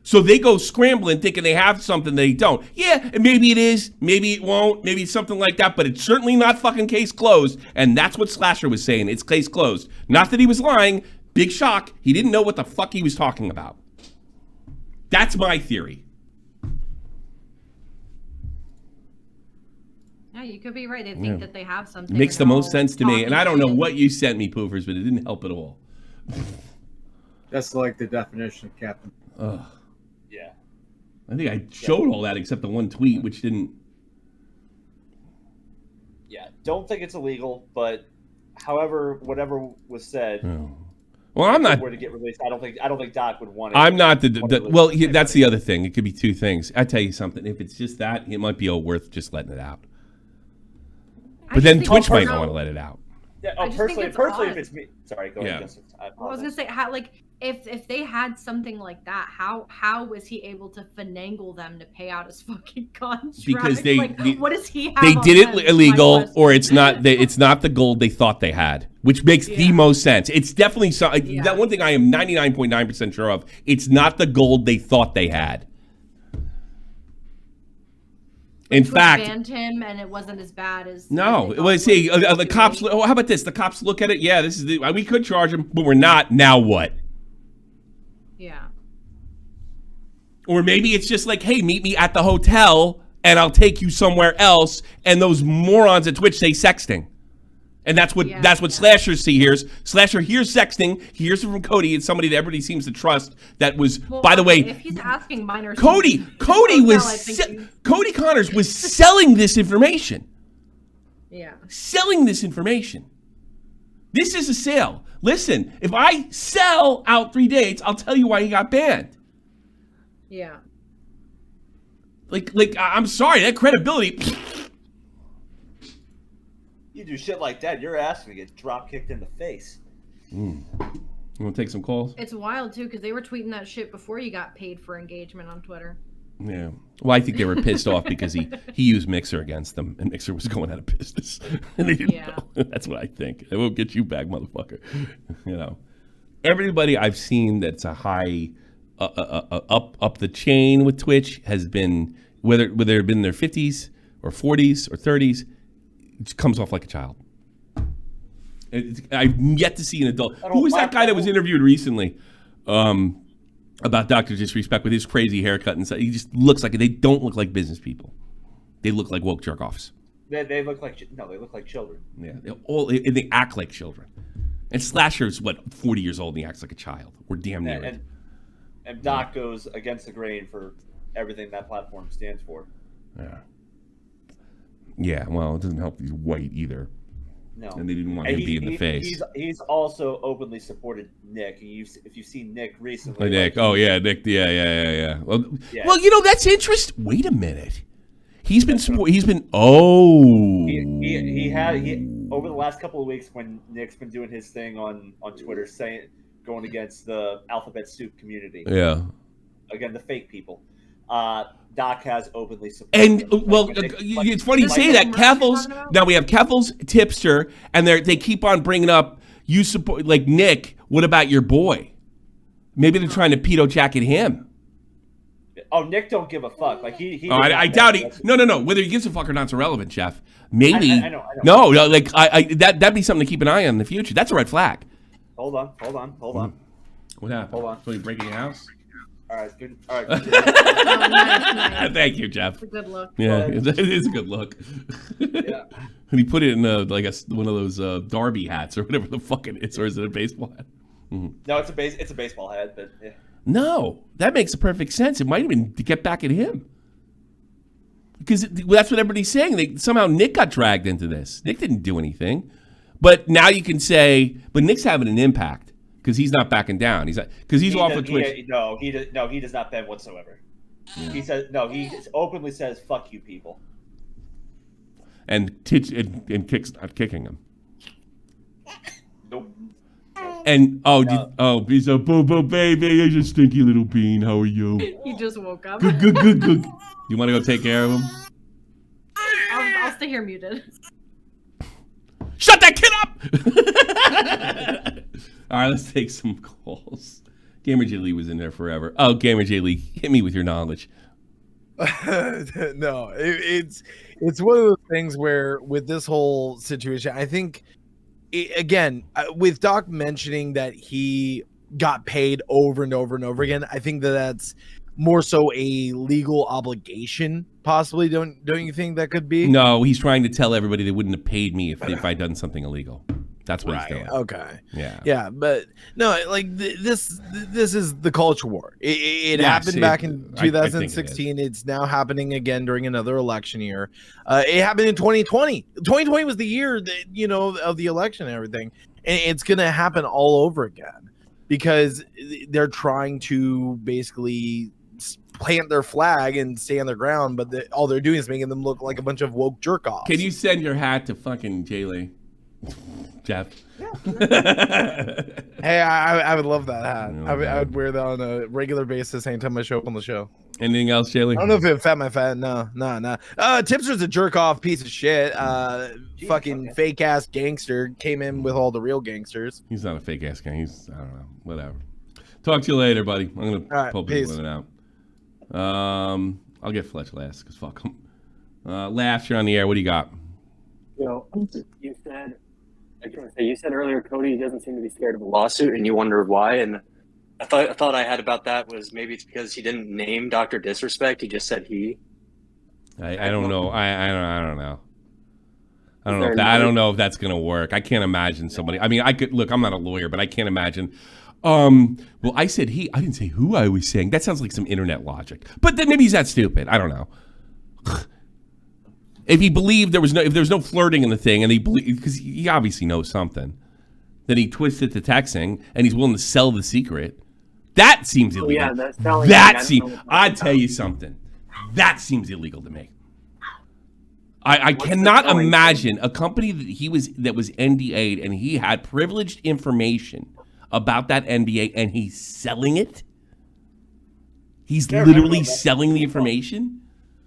So they go scrambling thinking they have something they don't. Yeah, and maybe it is, maybe it won't, maybe it's something like that, but it's certainly not fucking case closed. And that's what Slasher was saying. It's case closed. Not that he was lying. Big shock. He didn't know what the fuck he was talking about. That's my theory. Yeah, you could be right. They think that they have something. It makes the most sense to me. And I don't know what you sent me, Poofers, but it didn't help at all. That's like the definition of Captain. Ugh. Yeah. I think I showed all that except the one tweet, which didn't. Yeah, don't think it's illegal, but however, whatever was said. Oh. Well, I'm not. Were to get released, I don't think Doc would want it. I'm not that's the other thing. It could be two things. I tell you something. If it's just that, it might be worth just letting it out. But then Twitch might not want to let it out. Yeah. Personally, if it's me. Sorry, go ahead. Justin. I was gonna say, if they had something like that, how was he able to finagle them to pay out his fucking contract? Because what does he have? They did it illegal, or it's not the gold they thought they had, which makes the most sense. It's definitely that one thing I am 99.9% sure of. It's not the gold they thought they had. In fact, banned him, and it wasn't as bad as. No, well, see, the cops. Oh, how about this? The cops look at it. Yeah, this is we could charge him, but we're not. Now what? Yeah. Or maybe it's just like, hey, meet me at the hotel, and I'll take you somewhere else. And those morons at Twitch say sexting, and that's what Slasher hears. Slasher hears sexting. He hears it from Cody. It's somebody that everybody seems to trust. That was, by the way, if he's asking minors, Cody Connors was selling this information. Yeah, selling this information. This is a sale. Listen, if I sell out 3 dates, I'll tell you why he got banned. Yeah. Like I'm sorry, that credibility. You do shit like that, your ass gonna get drop kicked in the face. You want to take some calls? It's wild too, because they were tweeting that shit before you got paid for engagement on Twitter. Yeah. Well, I think they were pissed off because he used Mixer against them, and Mixer was going out of business. And they didn't know. That's what I think. It will get you back, motherfucker. You know, everybody I've seen that's a high up the chain with Twitch has been whether they've been in their 50s or 40s or 30s, it just comes off like a child. I've yet to see an adult. Who was that guy that was interviewed recently? About Dr. Disrespect with his crazy haircut and stuff. He just looks like they don't look like business people. They look like woke jerk-offs. They look like they look like children. Yeah, they act like children. And Slasher's 40 years old and he acts like a child. We're damn near it. And Doc goes against the grain for everything that platform stands for. Yeah. Yeah, well, it doesn't help he's white either. No. And they didn't want him to be in the face. He's also openly supported Nick. If you've seen Nick recently. Nick. Nick. Yeah. Well, that's interesting. Wait a minute. He's been over the last couple of weeks when Nick's been doing his thing on Twitter going against the Alphabet Soup community. Yeah. Again, the fake people. Doc has openly supported. And it's funny you say that. Keffels. Now we have Keffels, Tipster, and they keep on bringing up you support like Nick. What about your boy? Maybe they're trying to pedo jacket him. Oh, Nick don't give a fuck. Like he. I doubt he. No. Whether he gives a fuck or not's irrelevant, Jeff. Maybe. I know. No. Like that'd be something to keep an eye on in the future. That's a red flag. Hold on. What happened? Hold on. So you breaking your house? All right. Good. Nice. Thank you, Jeff. It's a good look. Yeah, it is a good look. Yeah. And he put it in one of those Derby hats or whatever the fuck it is, or is it a baseball hat? Mm-hmm. No, it's a baseball hat, but yeah. No, that makes perfect sense. It might even get back at him. Because that's what everybody's saying. Somehow Nick got dragged into this. Nick didn't do anything. But now you can say, but Nick's having an impact because he's not backing down. He's off of Twitch. He does not bend whatsoever. Yeah. He says he openly says "fuck you, people," and kicks not kicking him. Nope. And he's a boo baby. You're a stinky little bean. How are you? He just woke up. Good. You want to go take care of him? I'll stay here muted. Shut that kid up! All right, let's take some calls. Gamer J Lee was in there forever. Oh, Gamer J Lee, hit me with your knowledge. No, it's one of those things where with this whole situation, I think, again, with Doc mentioning that he got paid over and over and over again, I think that's more so a legal obligation, possibly. Don't you think that could be? No, he's trying to tell everybody they wouldn't have paid me if I'd done something illegal. That's what he's doing. Okay. Yeah, but no, like this is the culture war. It happened back in 2016. It's now happening again during another election year. It happened in 2020. 2020 was the year that, of the election and everything, and it's gonna happen all over again because they're trying to basically plant their flag and stay on their ground, but all they're doing is making them look like a bunch of woke jerk offs. Can you send your hat to fucking J Lee? Jeff. Hey, I would love that hat. I would wear that on a regular basis anytime I show up on the show. Anything else, Jaylee? I don't know if it fat my fat. No. Tipster's a jerk off piece of shit. Fucking fake ass gangster came in with all the real gangsters. He's not a fake ass gang. He's, I don't know, whatever. Talk to you later, buddy. I'm gonna pull people in and out. I'll get Fletch last because fuck him. Laughs, you're on the air. What do you got? You said earlier Cody doesn't seem to be scared of a lawsuit, and you wondered why. And I thought I had about that was maybe it's because he didn't name Dr. Disrespect. He just said he. I don't know. I don't know. I don't know if that's gonna work. I can't imagine somebody. I mean, I could look. I'm not a lawyer, but I can't imagine. Well, I said he. I didn't say who I was saying. That sounds like some internet logic. But then maybe he's that stupid. I don't know. If he believed if there was no flirting in the thing, and he believed because he obviously knows something, then he twisted to texting, and he's willing to sell the secret. That seems illegal. I'd tell you something. That seems illegal to me. I cannot imagine a company that was NDA'd and he had privileged information about that NDA and he's selling it. He's literally selling the information.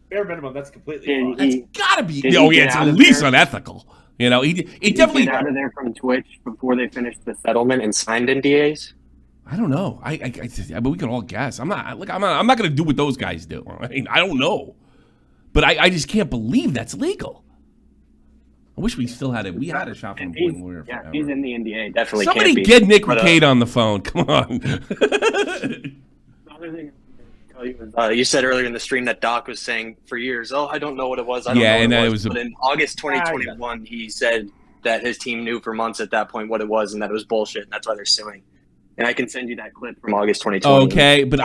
Bare minimum, that's completely fine. That's gotta be. It's at least unethical. He definitely get out of there from Twitch before they finished the settlement and signed NDAs. I don't know. But we can all guess. I'm not going to do what those guys do. I mean, I don't know, but I just can't believe that's legal. I wish we still had it. We had a shop from he's in the NDA. Definitely. Somebody can't be. get Nick McCade on the phone. Come on. The other thing You said earlier in the stream that Doc was saying for years, "Oh, I don't know what it was." But in August 2021, he said that his team knew for months at that point what it was and that it was bullshit, and that's why they're suing. And I can send you that clip from August 2020. Okay, but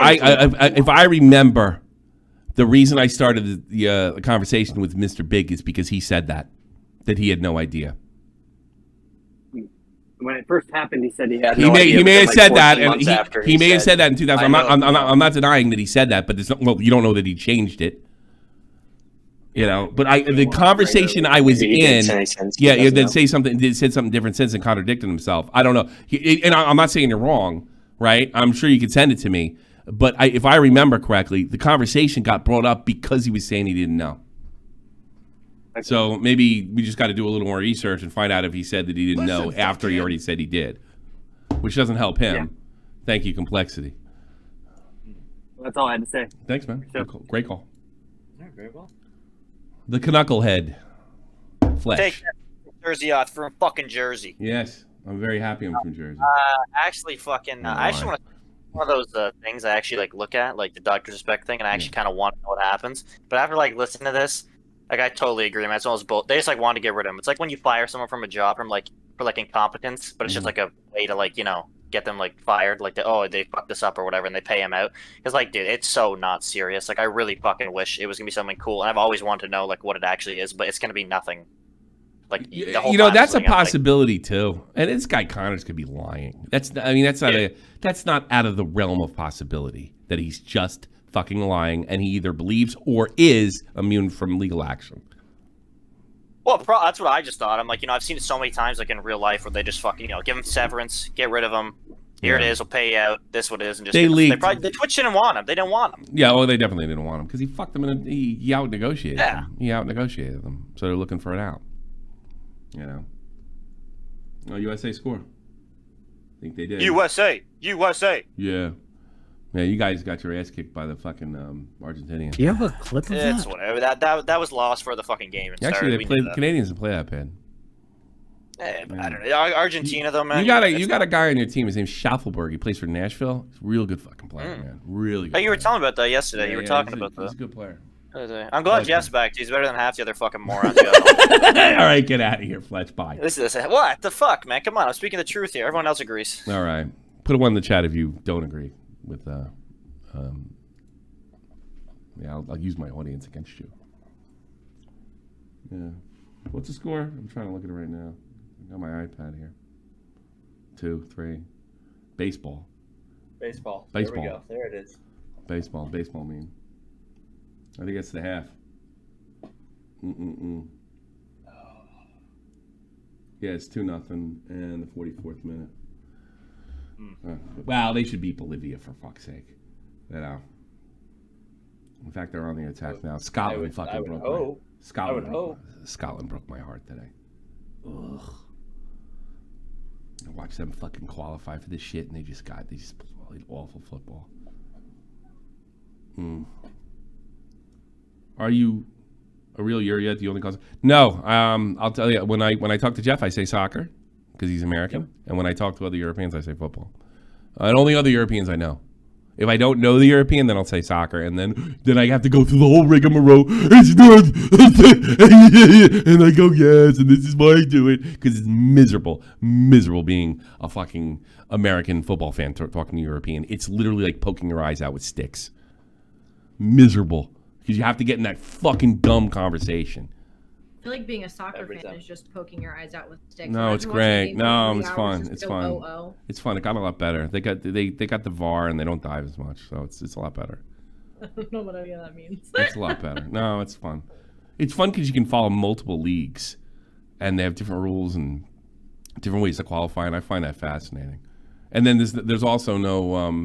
if I remember, the reason I started the conversation with Mr. Big is because he said that he had no idea. When it first happened, he said he had he no idea. He may have said that, and he may have said that in 2000. I'm not denying that he said that, but it's not, well, you don't know that he changed it. You know, but the conversation I was in, he said something different since and contradicted himself. I don't know, and I'm not saying you're wrong, right? I'm sure you could send it to me, but if I remember correctly, the conversation got brought up because he was saying he didn't know. So maybe we just got to do a little more research and find out if he said that he didn't know after he already said he did, which doesn't help him. Yeah. Thank you, Complexity. That's all I had to say. Thanks, man. Sure. Great call. Yeah, very well. The Knucklehead. Flesh. Take that Jersey off from fucking Jersey. Yes, I'm very happy I'm from Jersey. Actually, fucking, I actually want to. One of those things I actually look at, like the Dr. Respect thing, and I actually kind of want to know what happens. But after listening to this. I totally agree, man. It's almost both. They just want to get rid of them. It's like when you fire someone from a job from for incompetence, but it's just a way to get them fired. They fucked this up or whatever, and they pay them out. Because dude, it's so not serious. I really fucking wish it was gonna be something cool, and I've always wanted to know what it actually is, but it's gonna be nothing. That's a possibility too. And this guy Connors could be lying. That's not out of the realm of possibility that he's just fucking lying, and he either believes or is immune from legal action. Well, that's what I just thought. I'm I've seen it so many times, in real life, where they just fucking, give them severance, get rid of them. Here it is, we'll pay you out. This what it is, and just they leaked. The Twitch didn't want him. They didn't want him. Yeah, well, they definitely didn't want him because he fucked them and he out negotiated them. He out negotiated them, so they're looking for it out. You know. Oh, USA score. I think they did. USA. Yeah. Yeah, you guys got your ass kicked by the fucking Argentinians. Do you have a clip of that? It's whatever. That was lost for the fucking game. Actually, the Canadians didn't play that bad. I don't know. Argentina, though, man. You got a guy on your team. His name's Schaffelberg. He plays for Nashville. He's a real good fucking player, man. Really good. You were telling me about that yesterday. You were talking about that. He's a good player. I'm glad Jeff's back. He's better than half the other fucking morons. All right, get out of here, Fletch. Bye. What the fuck, man? Come on. I'm speaking the truth here. Everyone else agrees. All right. Put a one in the chat if you don't agree with I'll use my audience against you. Yeah. What's the score? I'm trying to look at it right now. I got my iPad here. 2, 3. Baseball. There we go. There it is. Baseball mean. I think that's the half. Yeah, it's 2-0 and the 44th minute. Wow, they should beat Bolivia for fuck's sake. You know. In fact, they're on the attack now. Scotland Scotland broke my heart today. Ugh. I watched them fucking qualify for this shit, and they just played awful football. Are you a real Uriat? The only cause? No. I'll tell you. When I talk to Jeff, I say soccer because he's American, and when I talk to other Europeans, I say football. And only other Europeans I know. If I don't know the European, then I'll say soccer, and then I have to go through the whole rigmarole. It's not, and I go yes, and this is why I do it because it's miserable being a fucking American football fan talking to European. It's literally like poking your eyes out with sticks. Miserable because you have to get in that fucking dumb conversation. I feel like being a soccer fan is just poking your eyes out with sticks. No, it's great. No, it's fun. It's fun. It's fun. It got a lot better. They got the VAR and they don't dive as much, so it's a lot better. I don't know what any of that means. It's a lot better. No, it's fun. It's fun because you can follow multiple leagues, and they have different rules and different ways to qualify, and I find that fascinating. And then there's also no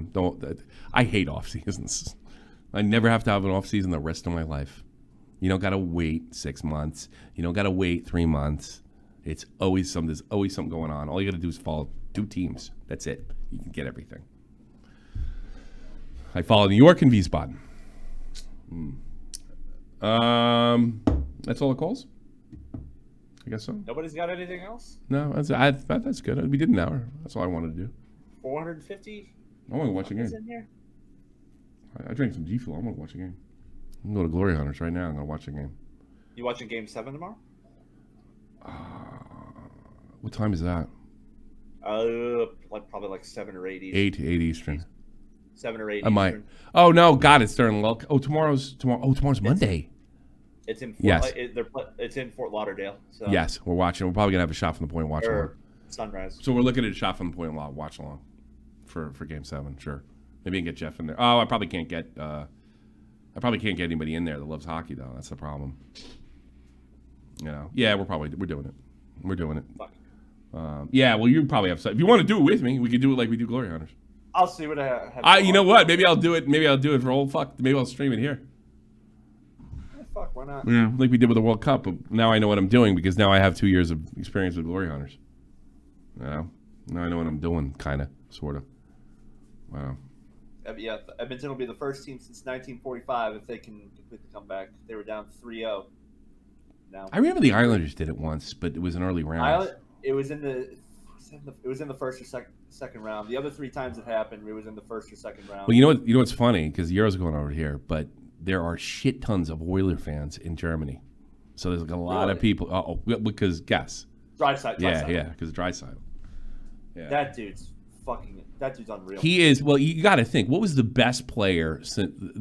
I hate off seasons. I never have to have an off season the rest of my life. You don't gotta wait 6 months. You don't gotta wait 3 months. There's always something going on. All you gotta do is follow 2 teams. That's it. You can get everything. I follow New York and Wiesbaden. That's all the calls? I guess so. Nobody's got anything else? No, that's good. We did an hour. That's all I wanted to do. 450? I want to watch a game. In here? I drank some G Fuel. I'm gonna watch a game. I'm gonna go to Glory Hunters right now. I'm gonna watch a game. You watching Game 7 tomorrow? What time is that? Probably like 7 or 8 Eastern. 8 Eastern. 7 or 8 I might. Eastern. Oh no, God, it's during lolcow. Oh, tomorrow's Monday. It's in Yes. It's in Fort Lauderdale. So. Yes, we're watching. We're probably gonna have a shot from the point watch along. Sunrise. So we're looking at a shot from the point watch along for Game 7. Sure. Maybe I can get Jeff in there. Oh, I probably can't get anybody in there that loves hockey though. That's the problem. You know. Yeah, we're doing it. We're doing it. Yeah, well, you probably have. If you want to do it with me, we could do it like we do Glory Hunters. I'll see what I have. You know what? Maybe I'll do it. Maybe I'll do it for old fuck. Maybe I'll stream it here. Fuck, why not? Yeah, like we did with the World Cup. But now I know what I'm doing because now I have 2 years of experience with Glory Hunters. You know, now I know what I'm doing, kind of, sort of. Wow. Yeah, Edmonton will be the first team since 1945 if they can complete the comeback. They were down 3-0. Now I remember the Islanders did it once, but it was an early round. It was in the first or second round. The other 3 times it happened, it was in the first or second round. Well, you know what's funny because the Euros are going over here, but there are shit tons of Oiler fans in Germany. So there's like a lot of people. Because guess. Draisaitl. Yeah, because Draisaitl. Yeah. That dude's unreal. He is. Well, you got to think. What was the best player,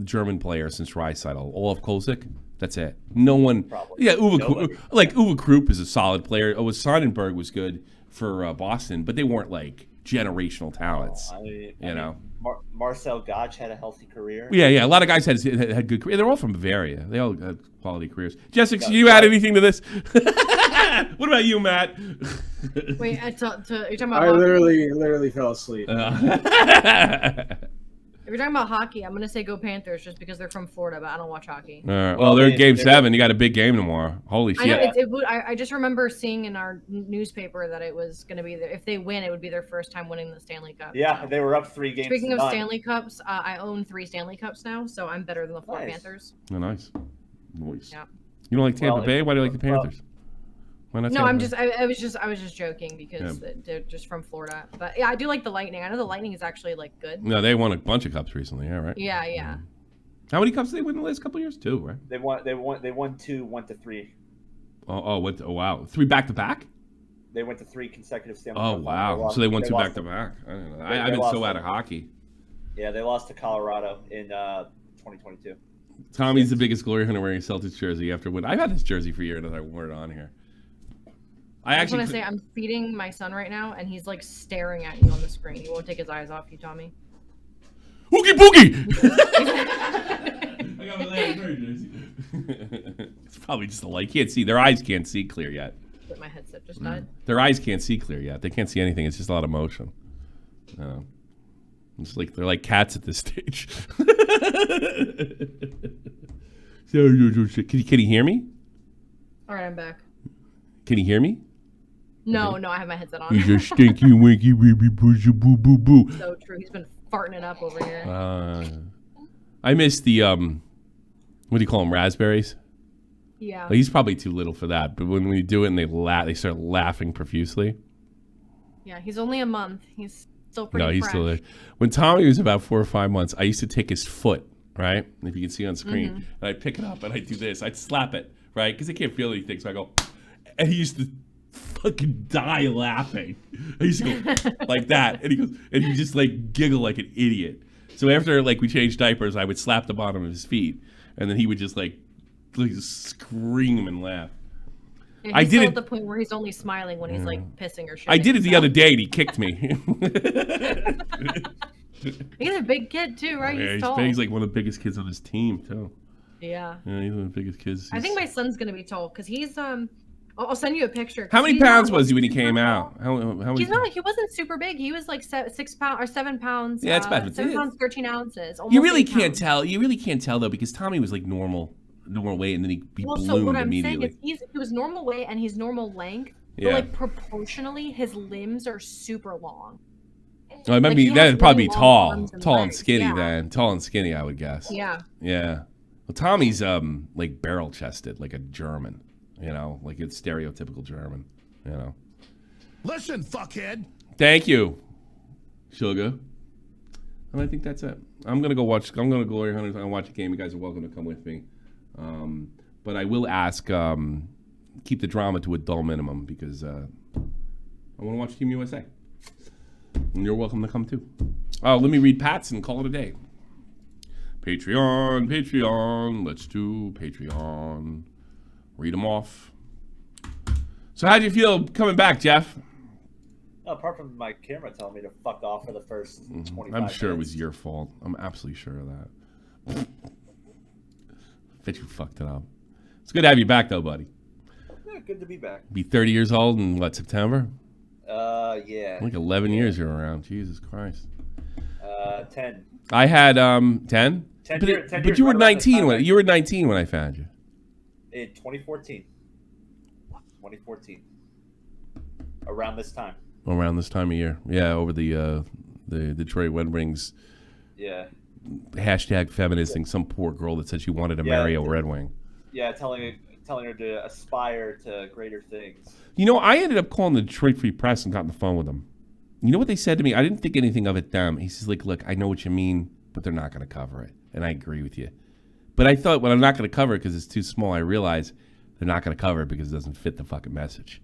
German player since Draisaitl? Olaf Kolzig. That's it. No one. Probably. Yeah, Uwe Krupp is a solid player. Sonnenberg was good for Boston, but they weren't like generational talents. Marcel Gottsch had a healthy career. Yeah. A lot of guys had good careers. They're all from Bavaria. They all had quality careers. Jessica, you add anything to this? What about you, Matt? Wait, you're talking about I literally fell asleep. If you're talking about hockey, I'm gonna say go Panthers just because they're from Florida, but I don't watch hockey. All right. Well, they're in Game 7. You got a big game tomorrow. Holy shit! I just remember seeing in our newspaper that it was gonna be if they win, it would be their first time winning the Stanley Cup. Yeah, so. They were up 3 games. Speaking of Stanley Cups, I own 3 Stanley Cups now, so I'm better than the Florida Panthers. Oh, nice. Boys. Yeah. You don't like Tampa Bay? Why do you like the Panthers? No, I was just joking because they're just from Florida. But yeah, I do like the Lightning. I know the Lightning is actually like good. No, they won a bunch of cups recently. Yeah, right. Yeah. How many cups did they win in the last couple of years? 2, right? They won 2, went to 3. Oh, wow, 3 back to back. They went to 3 consecutive Stanley Cups. Oh wow, so they won 2 back to back. I don't know. I've been so out of hockey. Yeah, they lost to Colorado in 2022. Tommy's the biggest Glory Hunter wearing a Celtics jersey after win. I've had this jersey for years and I wore it on here. I just want to say I'm feeding my son right now, and he's like staring at you on the screen. He won't take his eyes off you, Tommy. Oogie boogie! I got my last jersey. It's probably just a light. Can't see. Their eyes can't see clear yet. But my headset just died. Their eyes can't see clear yet. They can't see anything. It's just a lot of motion. It's like they're like cats at this stage. Can he hear me? All right, I'm back. Can he hear me? No, I have my headset on. He's a stinky winky baby boo boo boo boo. So true. He's been farting it up over here. I miss the what do you call them? Raspberries. Yeah. Well, he's probably too little for that. But when we do it and they start laughing profusely. Yeah, he's only a month. He's still pretty. No, he's still there. When Tommy was about 4 or 5 months, I used to take his foot, right? If you can see on screen, and I'd pick it up and I'd do this. I'd slap it, right? Because I can't feel anything. So I go, and he used to fucking die laughing. I used to go like that, and he goes, and he just like giggle like an idiot. So after like we changed diapers, I would slap the bottom of his feet, and then he would just like scream and laugh. Yeah, I did it at the point where he's only smiling when he's like pissing or shit. I did it the other day, and he kicked me. He's a big kid too, right? Yeah, he's tall. He's like one of the biggest kids on his team too. Yeah. Yeah, he's one of the biggest kids. I think my son's gonna be tall because he's I'll send you a picture. How many pounds was he when he came out? How he wasn't super big. He was like 6 pounds or 7 pounds. Yeah, it's bad. 7 pounds, 13 ounces. You really can't tell. You really can't tell though because Tommy was like normal weight, and then he bloomed so what I'm immediately. saying is he was normal weight and he's normal length, but like proportionally, his limbs are super long. Oh, it might be that'd probably be tall and skinny then. Tall and skinny, I would guess. Yeah. Yeah. Well, Tommy's like barrel chested, like a German. You know, like it's stereotypical German. You know. Listen, fuckhead. Thank you, Sugar. And I think that's it. I'm gonna go Glory Hunters. I'm gonna watch a game. You guys are welcome to come with me. But I will ask, keep the drama to a dull minimum because I want to watch Team USA. And you're welcome to come too. Oh, let me read Pat's and call it a day. Patreon. Let's do Patreon. Read them off. So how'd you feel coming back, Jeff? Apart from my camera telling me to fuck off for the first 25 I'm sure minutes. it was your fault. I'm absolutely sure of that. Bet you fucked it up. It's good to have you back, though, buddy. Yeah, good to be back. Be 30 years old in, what, September? Yeah. Like 11 years you're around. Jesus Christ. 10. I had 10? 10 but years, but you were right 19 when you were 19 when I found you. In 2014. 2014. Around this time. Around this time of year. Yeah, over the Detroit Red Wings. Yeah. Hashtag feministing some poor girl that said she wanted to marry a Red Wing. Yeah, telling her to aspire to greater things. You know, I ended up calling the Detroit Free Press and got on the phone with them. You know what they said to me? I didn't think anything of it them. He says, like, look, I know what you mean, but they're not going to cover it. And I agree with you. But I thought, well, I'm not going to cover it because it's too small. I realize they're not going to cover it because it doesn't fit the fucking message.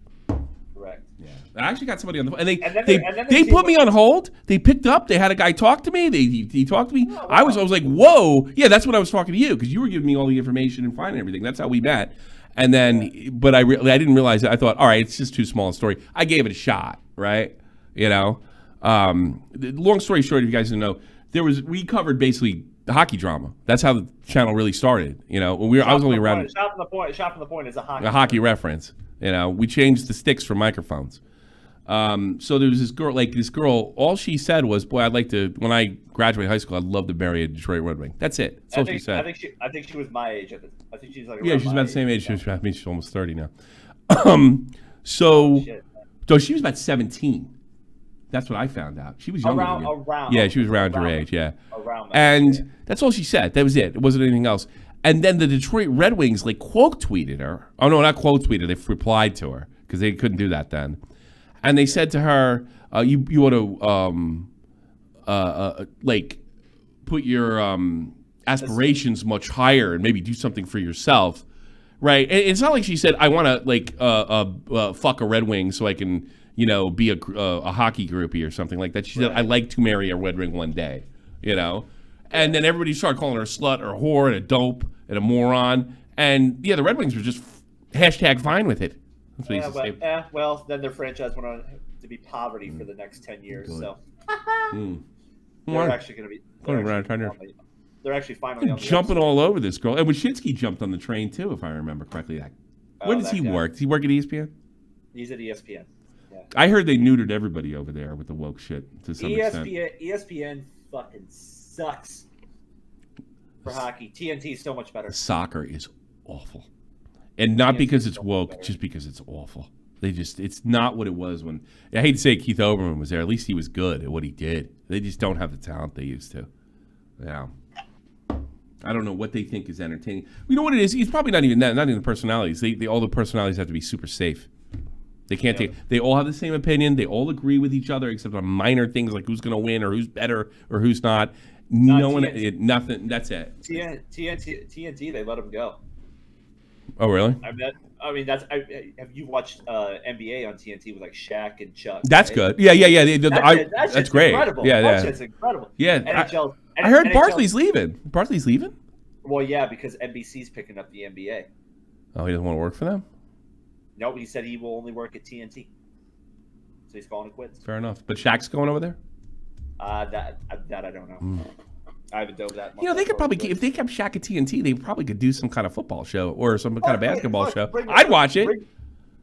Correct. Yeah. I actually got somebody on the phone. And then they put me on hold. They picked up. They had a guy talk to me. He talked to me. Oh, wow. I was like, whoa. Yeah, that's what I was talking to you because you were giving me all the information and finding everything. That's how we met. And then, but I didn't realize it. I thought, all right, it's just too small a story. I gave it a shot, right? You know? Long story short, if you guys didn't know, we covered basically the hockey drama. That's how the channel really started. You know, I was only around. Shot from the point is a hockey reference. You know, we changed the sticks for microphones. So there was this girl. All she said was, "Boy, I'd like to. When I graduate high school, I'd love to marry a Detroit Red Wing." That's it. That's all she said. I think she was my age. I think she's like. Yeah, she's about the same age. Yeah. She's almost 30 now. So she was about 17. That's what I found out. She was younger than you. Yeah, she was around your age. Yeah. And that's all she said. That was it. It wasn't anything else. And then the Detroit Red Wings quote tweeted her. Oh no, not quote tweeted. They replied to her because they couldn't do that then. And they said to her, "You ought to put your aspirations much higher and maybe do something for yourself." Right? And it's not like she said, "I want to fuck a Red Wing so I can." Be a hockey groupie or something like that. She said, "I'd like to marry a Red Wing one day," And then everybody started calling her a slut or a whore and a dope and a moron. And yeah, the Red Wings were just hashtag fine with it. That's what he used to say. Well, then their franchise went on to be poverty for the next 10 years. So they're actually going to be. They're actually finally on the jumping all over this girl. And Wyshynski jumped on the train too, if I remember correctly. Where does he work? Does he work at ESPN? He's at ESPN. I heard they neutered everybody over there with the woke shit to some extent. ESPN fucking sucks for hockey. TNT is so much better. Soccer is awful. And not because it's woke, just because it's awful. It's not what it was when, I hate to say Keith Olbermann was there. At least he was good at what he did. They just don't have the talent they used to. Yeah. I don't know what they think is entertaining. You know what it is? He's probably not even that, not even the personalities. All the personalities have to be super safe. They can't they all have the same opinion. They all agree with each other except on minor things like who's going to win or who's better or who's not. Nothing. That's it. TNT, they let them go. Oh, really? I mean, have you watched NBA on TNT with Shaq and Chuck? That's good. Yeah. That's great. Incredible. Yeah, that shit's incredible. Yeah. I heard Barkley's leaving. Barkley's leaving? Well, yeah, because NBC's picking up the NBA. Oh, he doesn't want to work for them? No, he said he will only work at TNT. So he's calling it quits. Fair enough. But Shaq's going over there? That I don't know. I haven't dove that much. They could probably, if they kept Shaq at TNT, they probably could do some kind of football show or some kind of basketball show. I'd watch it.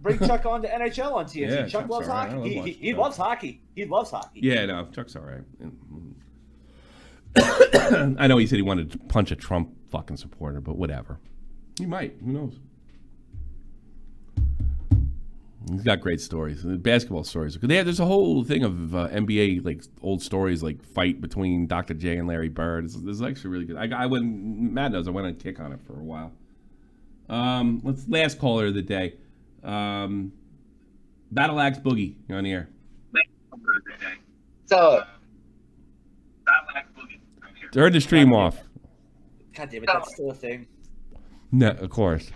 Bring Chuck on to NHL on TNT. Yeah, Chuck loves hockey. He loves hockey. He loves hockey. Yeah, no, Chuck's all right. I know he said he wanted to punch a Trump fucking supporter, but whatever. He might. Who knows? He's got great stories. Basketball stories. There's a whole thing of NBA old stories fight between Dr. J and Larry Bird. It's actually really good. Matt knows I went on a kick on it for a while. Last caller of the day. Battle Axe Boogie, you're on the air. So, Turn the stream off. God damn it, that's still a thing. No, of course.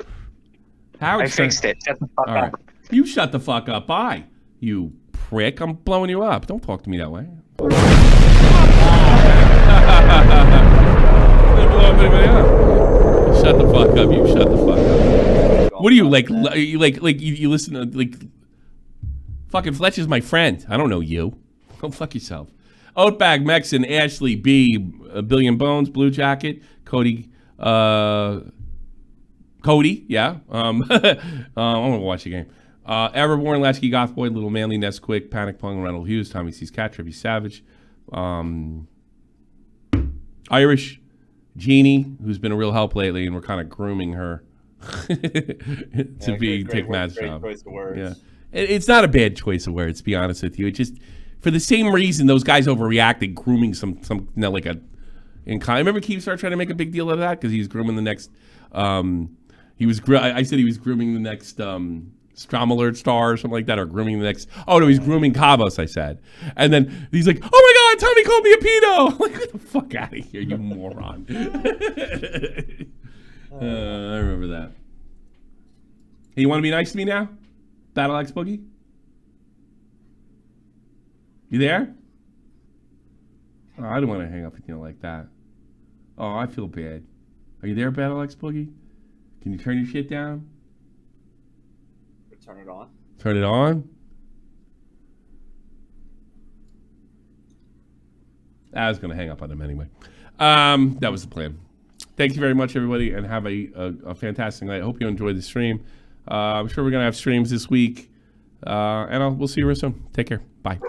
Howard, I fixed it. Shut the fuck all right. up. You shut the fuck up. Bye, you prick. I'm blowing you up. Don't talk to me that way. Shut the fuck up. You shut the fuck up. What are you like? You listen to like. Fucking Fletch is my friend. I don't know you. Go fuck yourself. Oatbag, Mexan, Ashley, B, A Billion Bones, Blue Jacket, Cody, yeah. I'm gonna watch the game. Everborn, Latchkey, Goth Boy, Little Manly, Nesquick, Panic Pong, Randall Hughes, Tommy C's Cat, Trippy Savage, Irish, Jeannie, who's been a real help lately, and we're kind of grooming her to take Matt's job. Yeah. It's not a bad choice of words, to be honest with you. It's just for the same reason those guys overreacted, grooming some like a. I remember Keemstar trying to make a big deal out of that because he's grooming the next. I said he was grooming the next Stromalert star or something like that, or grooming the next. Oh no, he's grooming Cabos. I said, and then he's like, "Oh my God, Tommy called me a pedo!" I'm like, get the fuck out of here, you moron! I remember that. Hey, you want to be nice to me now? Battle X Boogie? You there? Oh, I don't want to hang up with you like that. Oh, I feel bad. Are you there, Battle X Boogie? Can you turn your shit down? Turn it on. Turn it on? I was going to hang up on him anyway. That was the plan. Thank you very much, everybody, and have a fantastic night. I hope you enjoyed the stream. I'm sure we're going to have streams this week. And we'll see you real soon. Take care. Bye.